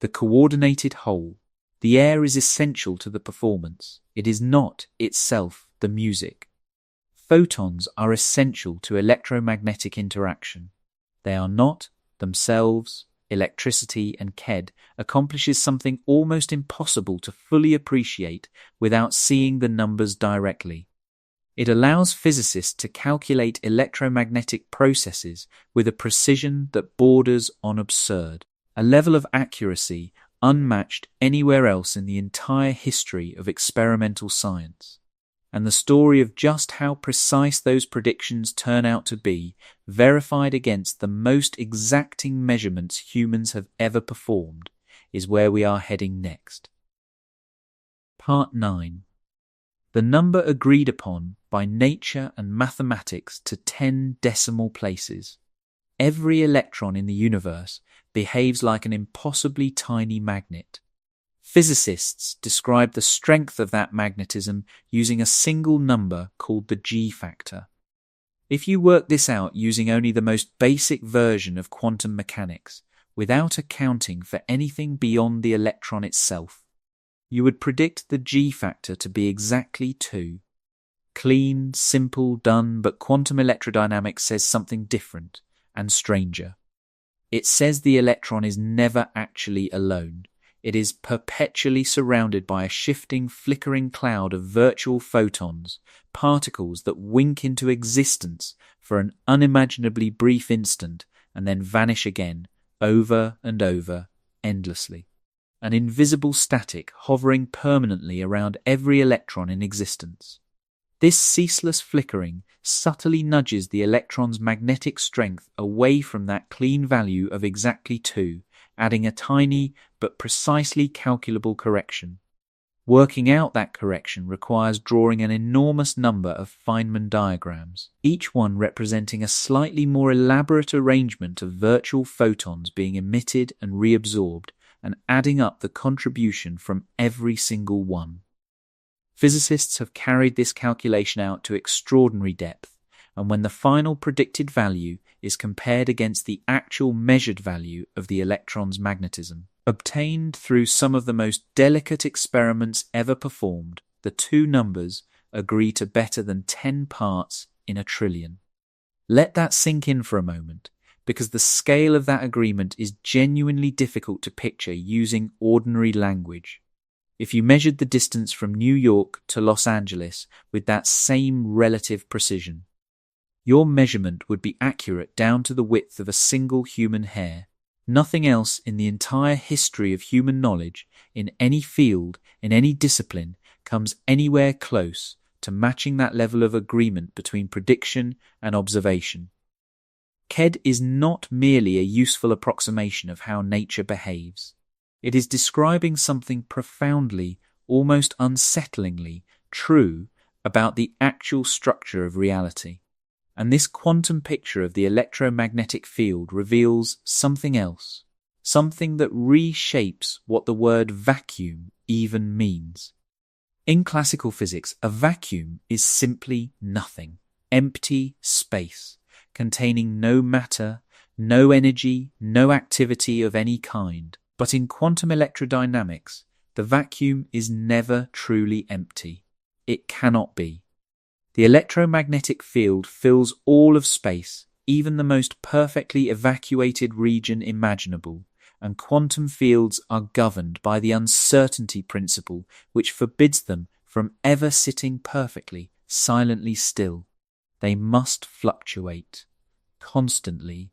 The coordinated whole. The air is essential to the performance. It is not itself the music. Photons are essential to electromagnetic interaction. They are not themselves. Electricity and KED accomplishes something almost impossible to fully appreciate without seeing the numbers directly. It allows physicists to calculate electromagnetic processes with a precision that borders on absurd. A level of accuracy unmatched anywhere else in the entire history of experimental science. And the story of just how precise those predictions turn out to be, verified against the most exacting measurements humans have ever performed, is where we are heading next. Part 9. The number agreed upon by nature and mathematics to 10 decimal places. Every electron in the universe behaves like an impossibly tiny magnet. Physicists describe the strength of that magnetism using a single number called the G factor. If you work this out using only the most basic version of quantum mechanics, without accounting for anything beyond the electron itself, you would predict the G factor to be exactly 2. Clean, simple, done, but quantum electrodynamics says something different and stranger. It says the electron is never actually alone. It is perpetually surrounded by a shifting, flickering cloud of virtual photons, particles that wink into existence for an unimaginably brief instant and then vanish again, over and over, endlessly. An invisible static hovering permanently around every electron in existence. This ceaseless flickering subtly nudges the electron's magnetic strength away from that clean value of exactly 2, adding a tiny but precisely calculable correction. Working out that correction requires drawing an enormous number of Feynman diagrams, each one representing a slightly more elaborate arrangement of virtual photons being emitted and reabsorbed, and adding up the contribution from every single one. Physicists have carried this calculation out to extraordinary depth, and when the final predicted value is compared against the actual measured value of the electron's magnetism, obtained through some of the most delicate experiments ever performed, the two numbers agree to better than 10 parts in a trillion. Let that sink in for a moment, because the scale of that agreement is genuinely difficult to picture using ordinary language. If you measured the distance from New York to Los Angeles with that same relative precision, your measurement would be accurate down to the width of a single human hair. Nothing else in the entire history of human knowledge, in any field, in any discipline, comes anywhere close to matching that level of agreement between prediction and observation. KED is not merely a useful approximation of how nature behaves. It is describing something profoundly, almost unsettlingly, true about the actual structure of reality. And this quantum picture of the electromagnetic field reveals something else, something that reshapes what the word vacuum even means. In classical physics, a vacuum is simply nothing, empty space, containing no matter, no energy, no activity of any kind. But in quantum electrodynamics, the vacuum is never truly empty. It cannot be. The electromagnetic field fills all of space, even the most perfectly evacuated region imaginable, and quantum fields are governed by the uncertainty principle which forbids them from ever sitting perfectly, silently still. They must fluctuate, constantly,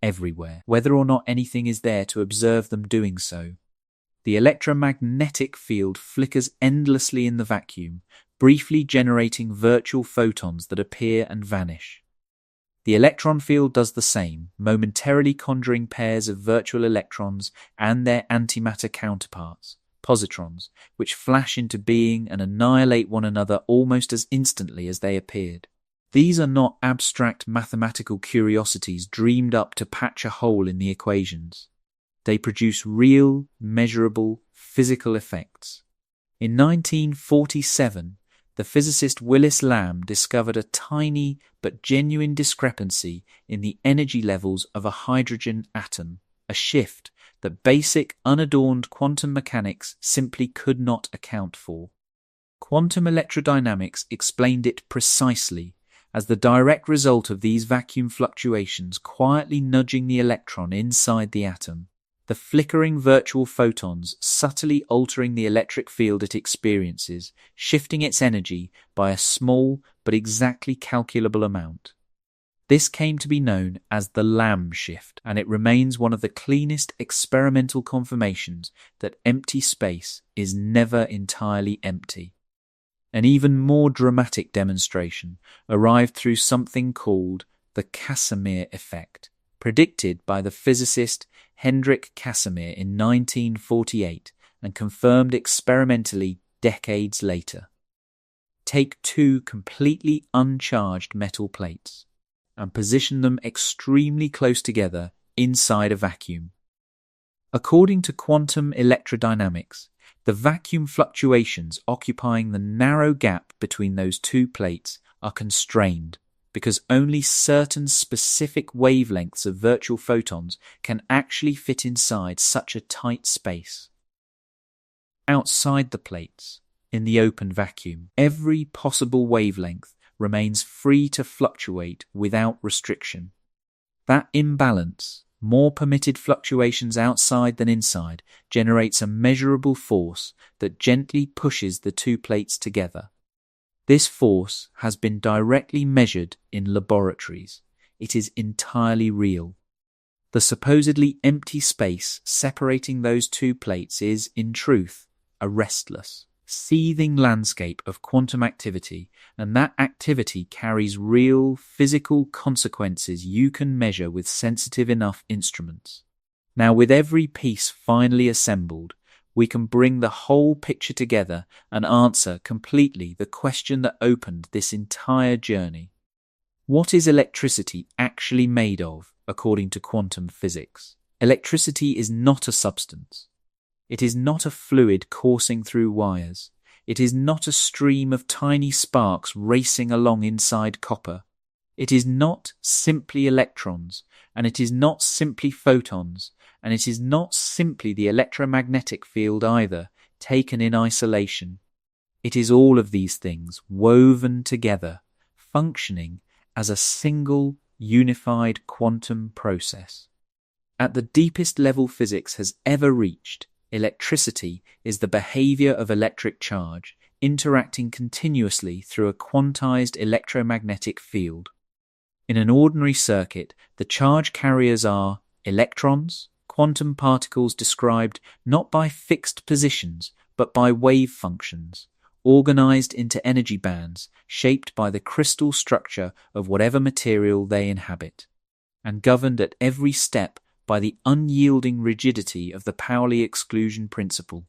everywhere, whether or not anything is there to observe them doing so. The electromagnetic field flickers endlessly in the vacuum, briefly generating virtual photons that appear and vanish. The electron field does the same, momentarily conjuring pairs of virtual electrons and their antimatter counterparts, positrons, which flash into being and annihilate one another almost as instantly as they appeared. These are not abstract mathematical curiosities dreamed up to patch a hole in the equations. They produce real, measurable, physical effects. In 1947, the physicist Willis Lamb discovered a tiny but genuine discrepancy in the energy levels of a hydrogen atom, a shift that basic, unadorned quantum mechanics simply could not account for. Quantum electrodynamics explained it precisely as the direct result of these vacuum fluctuations quietly nudging the electron inside the atom, the flickering virtual photons subtly altering the electric field it experiences, shifting its energy by a small but exactly calculable amount. This came to be known as the Lamb shift, and it remains one of the cleanest experimental confirmations that empty space is never entirely empty. An even more dramatic demonstration arrived through something called the Casimir effect, predicted by the physicist Hendrik Casimir in 1948 and confirmed experimentally decades later. Take two completely uncharged metal plates and position them extremely close together inside a vacuum. According to quantum electrodynamics, the vacuum fluctuations occupying the narrow gap between those two plates are constrained because only certain specific wavelengths of virtual photons can actually fit inside such a tight space. Outside the plates, in the open vacuum, every possible wavelength remains free to fluctuate without restriction. That imbalance, more permitted fluctuations outside than inside, generates a measurable force that gently pushes the two plates together. This force has been directly measured in laboratories. It is entirely real. The supposedly empty space separating those two plates is, in truth, a restless, seething landscape of quantum activity, and that activity carries real, physical consequences you can measure with sensitive enough instruments. Now, with every piece finally assembled, we can bring the whole picture together and answer completely the question that opened this entire journey. What is electricity actually made of, according to quantum physics? Electricity is not a substance. It is not a fluid coursing through wires. It is not a stream of tiny sparks racing along inside copper. It is not simply electrons, and it is not simply photons, and it is not simply the electromagnetic field either, taken in isolation. It is all of these things woven together, functioning as a single, unified quantum process. At the deepest level physics has ever reached, Electricity is the behavior of electric charge interacting continuously through a quantized electromagnetic field. In an ordinary circuit, the charge carriers are electrons, quantum particles described not by fixed positions but by wave functions, organized into energy bands shaped by the crystal structure of whatever material they inhabit, and governed at every step by the unyielding rigidity of the Pauli exclusion principle.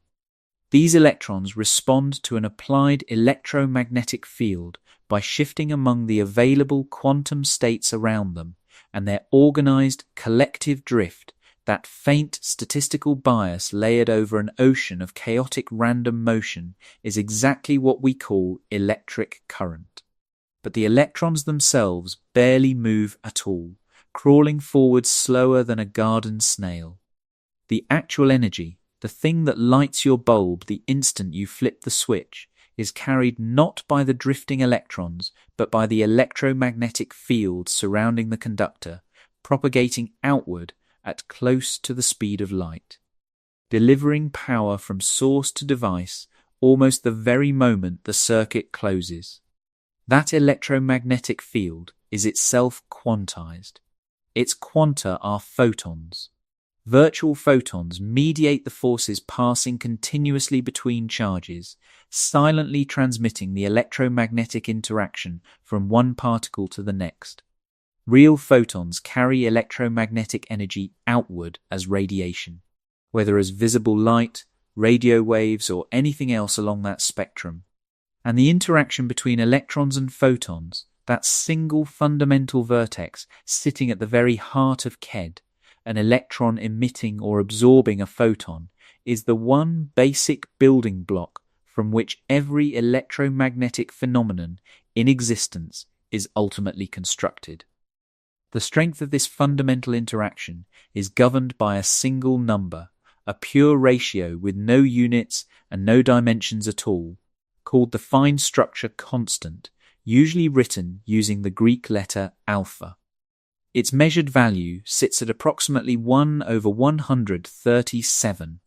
These electrons respond to an applied electromagnetic field by shifting among the available quantum states around them, and their organized collective drift, that faint statistical bias layered over an ocean of chaotic random motion, is exactly what we call electric current. But the electrons themselves barely move at all, crawling forward slower than a garden snail. The actual energy, the thing that lights your bulb the instant you flip the switch, is carried not by the drifting electrons, but by the electromagnetic field surrounding the conductor, propagating outward at close to the speed of light, delivering power from source to device almost the very moment the circuit closes. That electromagnetic field is itself quantized. Its quanta are photons. Virtual photons mediate the forces passing continuously between charges, silently transmitting the electromagnetic interaction from one particle to the next. Real photons carry electromagnetic energy outward as radiation, whether as visible light, radio waves, or anything else along that spectrum. And the interaction between electrons and photons, that single fundamental vertex sitting at the very heart of KED, an electron emitting or absorbing a photon, is the one basic building block from which every electromagnetic phenomenon in existence is ultimately constructed. The strength of this fundamental interaction is governed by a single number, a pure ratio with no units and no dimensions at all, called the fine structure constant, usually written using the Greek letter alpha. Its measured value sits at approximately 1/137.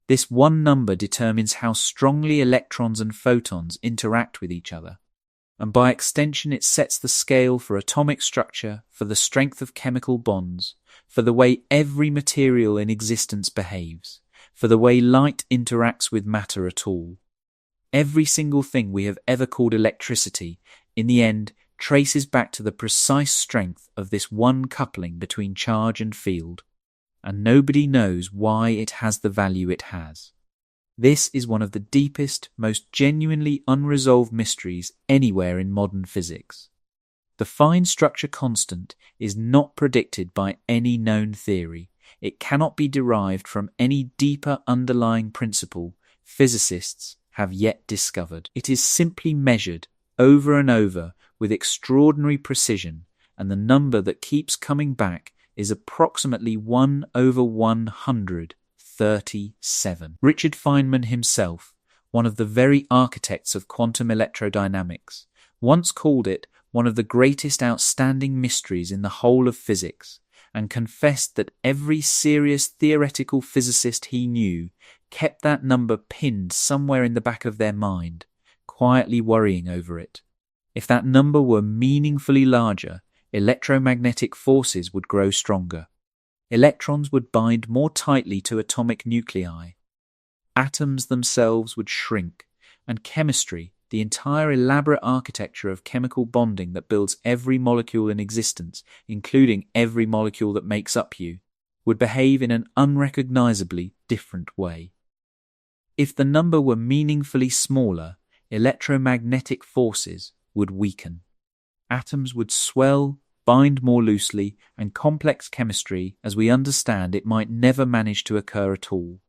This one number determines how strongly electrons and photons interact with each other, and by extension it sets the scale for atomic structure, for the strength of chemical bonds, for the way every material in existence behaves, for the way light interacts with matter at all. Every single thing we have ever called electricity, in the end, traces back to the precise strength of this one coupling between charge and field, and nobody knows why it has the value it has. This is one of the deepest, most genuinely unresolved mysteries anywhere in modern physics. The fine structure constant is not predicted by any known theory. It cannot be derived from any deeper underlying principle physicists have yet discovered. It is simply measured over and over with extraordinary precision, and the number that keeps coming back is approximately 1/137. Richard Feynman himself, one of the very architects of quantum electrodynamics, once called it one of the greatest outstanding mysteries in the whole of physics, and confessed that every serious theoretical physicist he knew kept that number pinned somewhere in the back of their mind, quietly worrying over it. If that number were meaningfully larger, electromagnetic forces would grow stronger. Electrons would bind more tightly to atomic nuclei. Atoms themselves would shrink, and chemistry, the entire elaborate architecture of chemical bonding that builds every molecule in existence, including every molecule that makes up you, would behave in an unrecognizably different way. If the number were meaningfully smaller, electromagnetic forces would weaken. Atoms would swell, bind more loosely, and complex chemistry, as we understand it, might never manage to occur at all.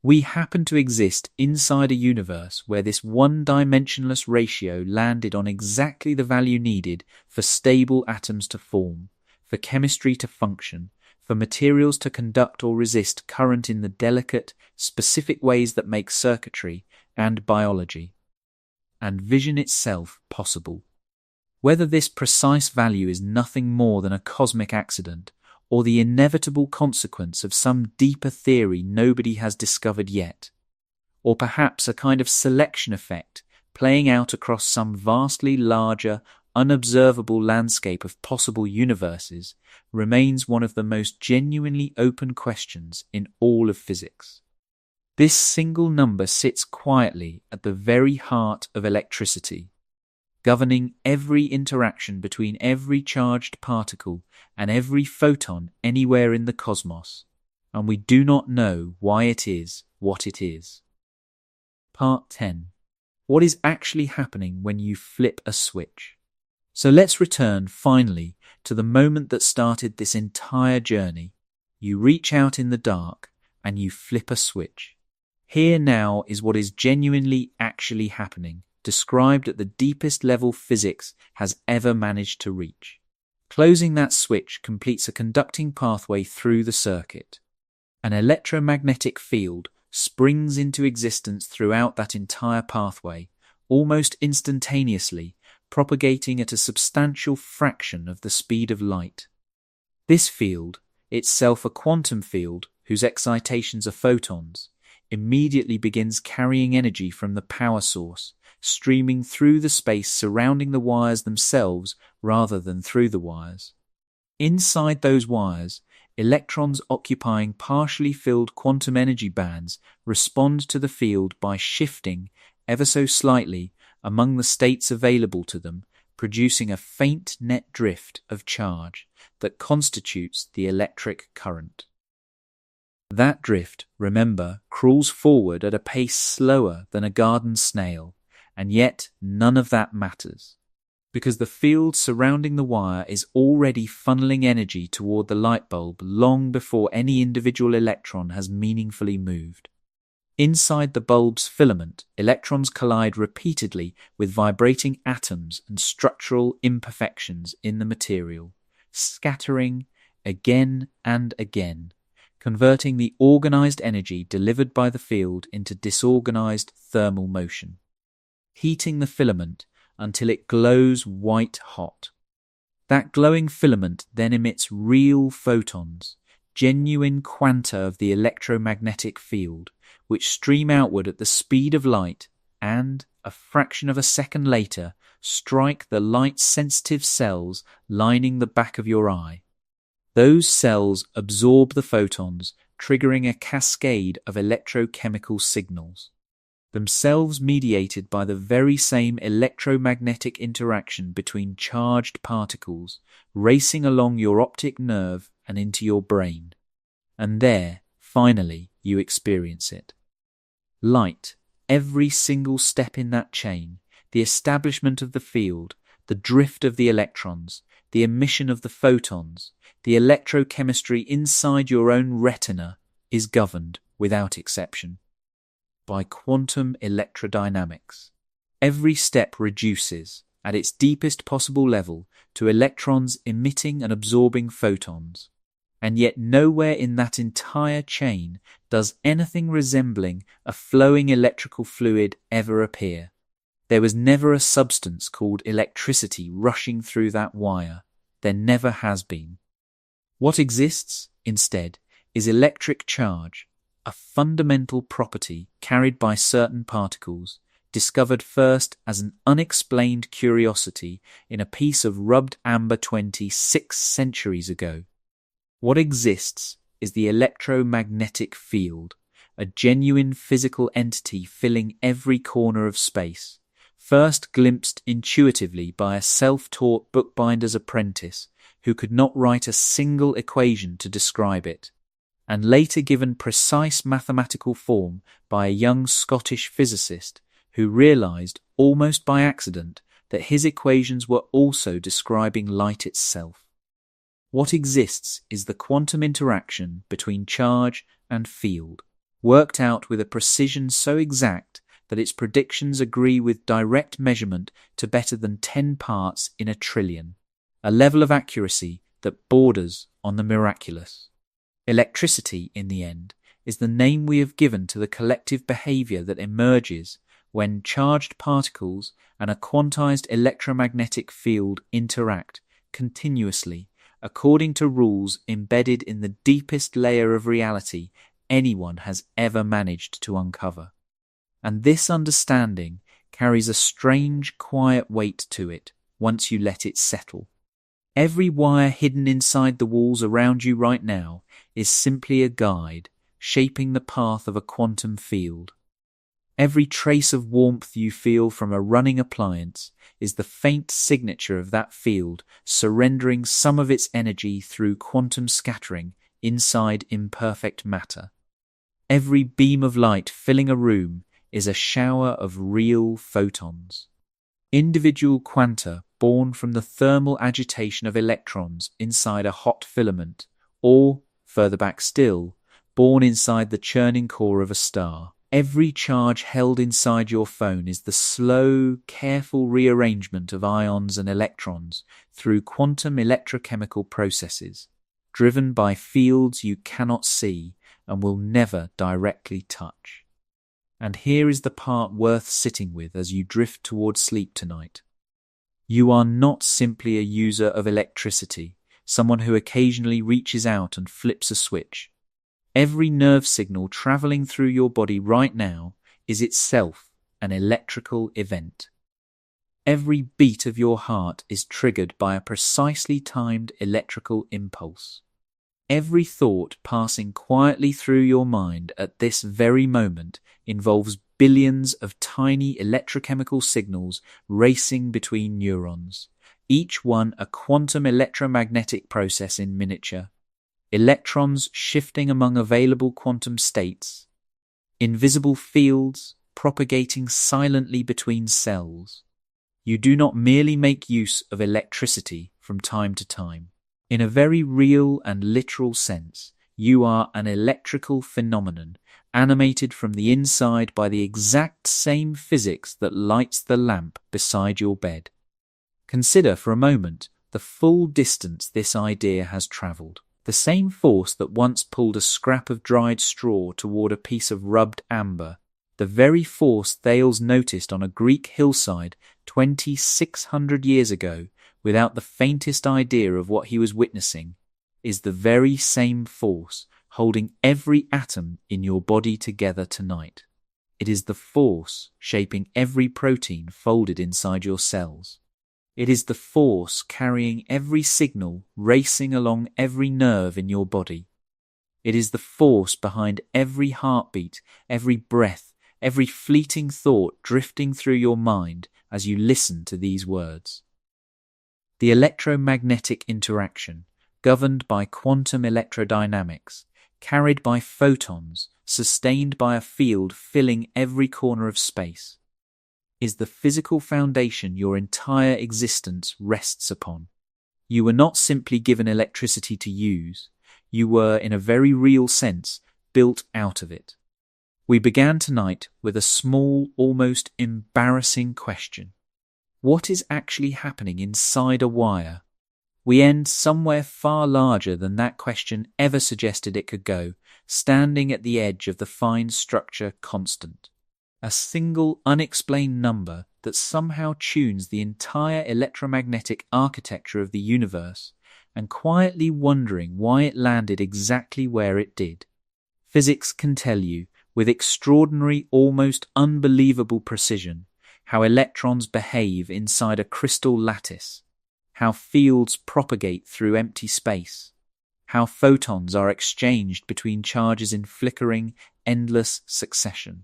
We happen to exist inside a universe where this one-dimensionless ratio landed on exactly the value needed for stable atoms to form, for chemistry to function, for materials to conduct or resist current in the delicate, specific ways that make circuitry and biology, and vision itself possible. Whether this precise value is nothing more than a cosmic accident, or the inevitable consequence of some deeper theory nobody has discovered yet, or perhaps a kind of selection effect playing out across some vastly larger, unobservable landscape of possible universes, remains one of the most genuinely open questions in all of physics. This single number sits quietly at the very heart of electricity, governing every interaction between every charged particle and every photon anywhere in the cosmos, and we do not know why it is what it is. Part 10. What is actually happening when you flip a switch? So let's return, finally, to the moment that started this entire journey. You reach out in the dark and you flip a switch. Here now is what is genuinely actually happening, described at the deepest level physics has ever managed to reach. Closing that switch completes a conducting pathway through the circuit. An electromagnetic field springs into existence throughout that entire pathway, almost instantaneously, propagating at a substantial fraction of the speed of light. This field, itself a quantum field whose excitations are photons, immediately begins carrying energy from the power source, streaming through the space surrounding the wires themselves rather than through the wires. Inside those wires, electrons occupying partially filled quantum energy bands respond to the field by shifting, ever so slightly, among the states available to them, producing a faint net drift of charge that constitutes the electric current. That drift, remember, crawls forward at a pace slower than a garden snail, and yet none of that matters, because the field surrounding the wire is already funneling energy toward the light bulb long before any individual electron has meaningfully moved. Inside the bulb's filament, electrons collide repeatedly with vibrating atoms and structural imperfections in the material, scattering again and again, converting the organized energy delivered by the field into disorganized thermal motion, heating the filament until it glows white hot. That glowing filament then emits real photons, genuine quanta of the electromagnetic field, which stream outward at the speed of light and, a fraction of a second later, strike the light-sensitive cells lining the back of your eye. Those cells absorb the photons, triggering a cascade of electrochemical signals, themselves mediated by the very same electromagnetic interaction between charged particles racing along your optic nerve and into your brain. And there, finally, you experience it. Light, every single step in that chain, the establishment of the field, the drift of the electrons, the emission of the photons, the electrochemistry inside your own retina is governed, without exception, by quantum electrodynamics. Every step reduces, at its deepest possible level, to electrons emitting and absorbing photons. And yet nowhere in that entire chain does anything resembling a flowing electrical fluid ever appear. There was never a substance called electricity rushing through that wire. There never has been. What exists, instead, is electric charge, a fundamental property carried by certain particles, discovered first as an unexplained curiosity in a piece of rubbed amber 26 centuries ago. What exists is the electromagnetic field, a genuine physical entity filling every corner of space, first glimpsed intuitively by a self-taught bookbinder's apprentice who could not write a single equation to describe it, and later given precise mathematical form by a young Scottish physicist who realized, almost by accident, that his equations were also describing light itself. What exists is the quantum interaction between charge and field, worked out with a precision so exact that its predictions agree with direct measurement to better than 10 parts in a trillion, a level of accuracy that borders on the miraculous. Electricity, in the end, is the name we have given to the collective behavior that emerges when charged particles and a quantized electromagnetic field interact continuously according to rules embedded in the deepest layer of reality anyone has ever managed to uncover. And this understanding carries a strange, quiet weight to it once you let it settle. Every wire hidden inside the walls around you right now is simply a guide, shaping the path of a quantum field. Every trace of warmth you feel from a running appliance is the faint signature of that field surrendering some of its energy through quantum scattering inside imperfect matter. Every beam of light filling a room is a shower of real photons. Individual quanta born from the thermal agitation of electrons inside a hot filament, or, further back still, born inside the churning core of a star. Every charge held inside your phone is the slow, careful rearrangement of ions and electrons through quantum electrochemical processes, driven by fields you cannot see and will never directly touch. And here is the part worth sitting with as you drift towards sleep tonight. You are not simply a user of electricity, someone who occasionally reaches out and flips a switch. Every nerve signal traveling through your body right now is itself an electrical event. Every beat of your heart is triggered by a precisely timed electrical impulse. Every thought passing quietly through your mind at this very moment involves billions of tiny electrochemical signals racing between neurons, each one a quantum electromagnetic process in miniature. Electrons shifting among available quantum states, invisible fields propagating silently between cells. You do not merely make use of electricity from time to time. In a very real and literal sense, you are an electrical phenomenon, animated from the inside by the exact same physics that lights the lamp beside your bed. Consider for a moment the full distance this idea has travelled. The same force that once pulled a scrap of dried straw toward a piece of rubbed amber, the very force Thales noticed on a Greek hillside 2,600 years ago without the faintest idea of what he was witnessing, is the very same force holding every atom in your body together tonight. It is the force shaping every protein folded inside your cells. It is the force carrying every signal racing along every nerve in your body. It is the force behind every heartbeat, every breath, every fleeting thought drifting through your mind as you listen to these words. The electromagnetic interaction, governed by quantum electrodynamics, carried by photons, sustained by a field filling every corner of space, is the physical foundation your entire existence rests upon. You were not simply given electricity to use, you were, in a very real sense, built out of it. We began tonight with a small, almost embarrassing question. What is actually happening inside a wire? We end somewhere far larger than that question ever suggested it could go, standing at the edge of the fine structure constant. A single unexplained number that somehow tunes the entire electromagnetic architecture of the universe, and quietly wondering why it landed exactly where it did. Physics can tell you, with extraordinary, almost unbelievable precision, how electrons behave inside a crystal lattice, how fields propagate through empty space, how photons are exchanged between charges in flickering, endless succession.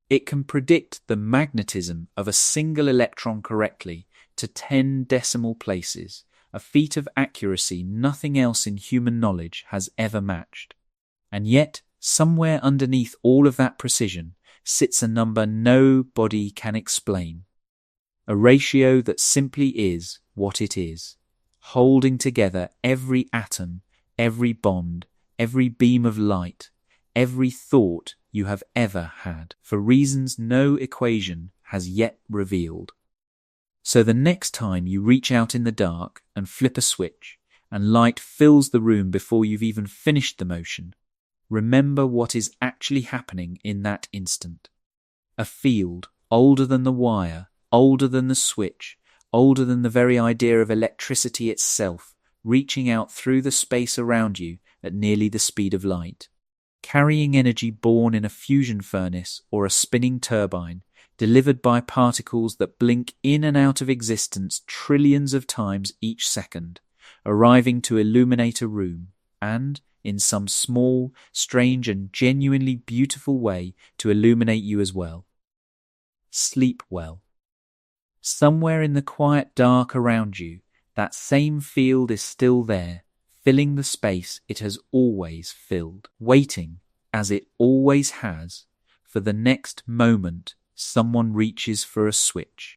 It can predict the magnetism of a single electron correctly to 10 decimal places, a feat of accuracy nothing else in human knowledge has ever matched. And yet, somewhere underneath all of that precision sits a number nobody can explain. A ratio that simply is what it is, holding together every atom, every bond, every beam of light, every thought you have ever had, for reasons no equation has yet revealed. So the next time you reach out in the dark and flip a switch, and light fills the room before you've even finished the motion, remember what is actually happening in that instant. A field older than the wire, older than the switch, older than the very idea of electricity itself, reaching out through the space around you at nearly the speed of light. Carrying energy born in a fusion furnace or a spinning turbine, delivered by particles that blink in and out of existence trillions of times each second, arriving to illuminate a room, and, in some small, strange and genuinely beautiful way, to illuminate you as well. Sleep well. Somewhere in the quiet dark around you, that same field is still there, filling the space it has always filled, waiting, as it always has, for the next moment someone reaches for a switch.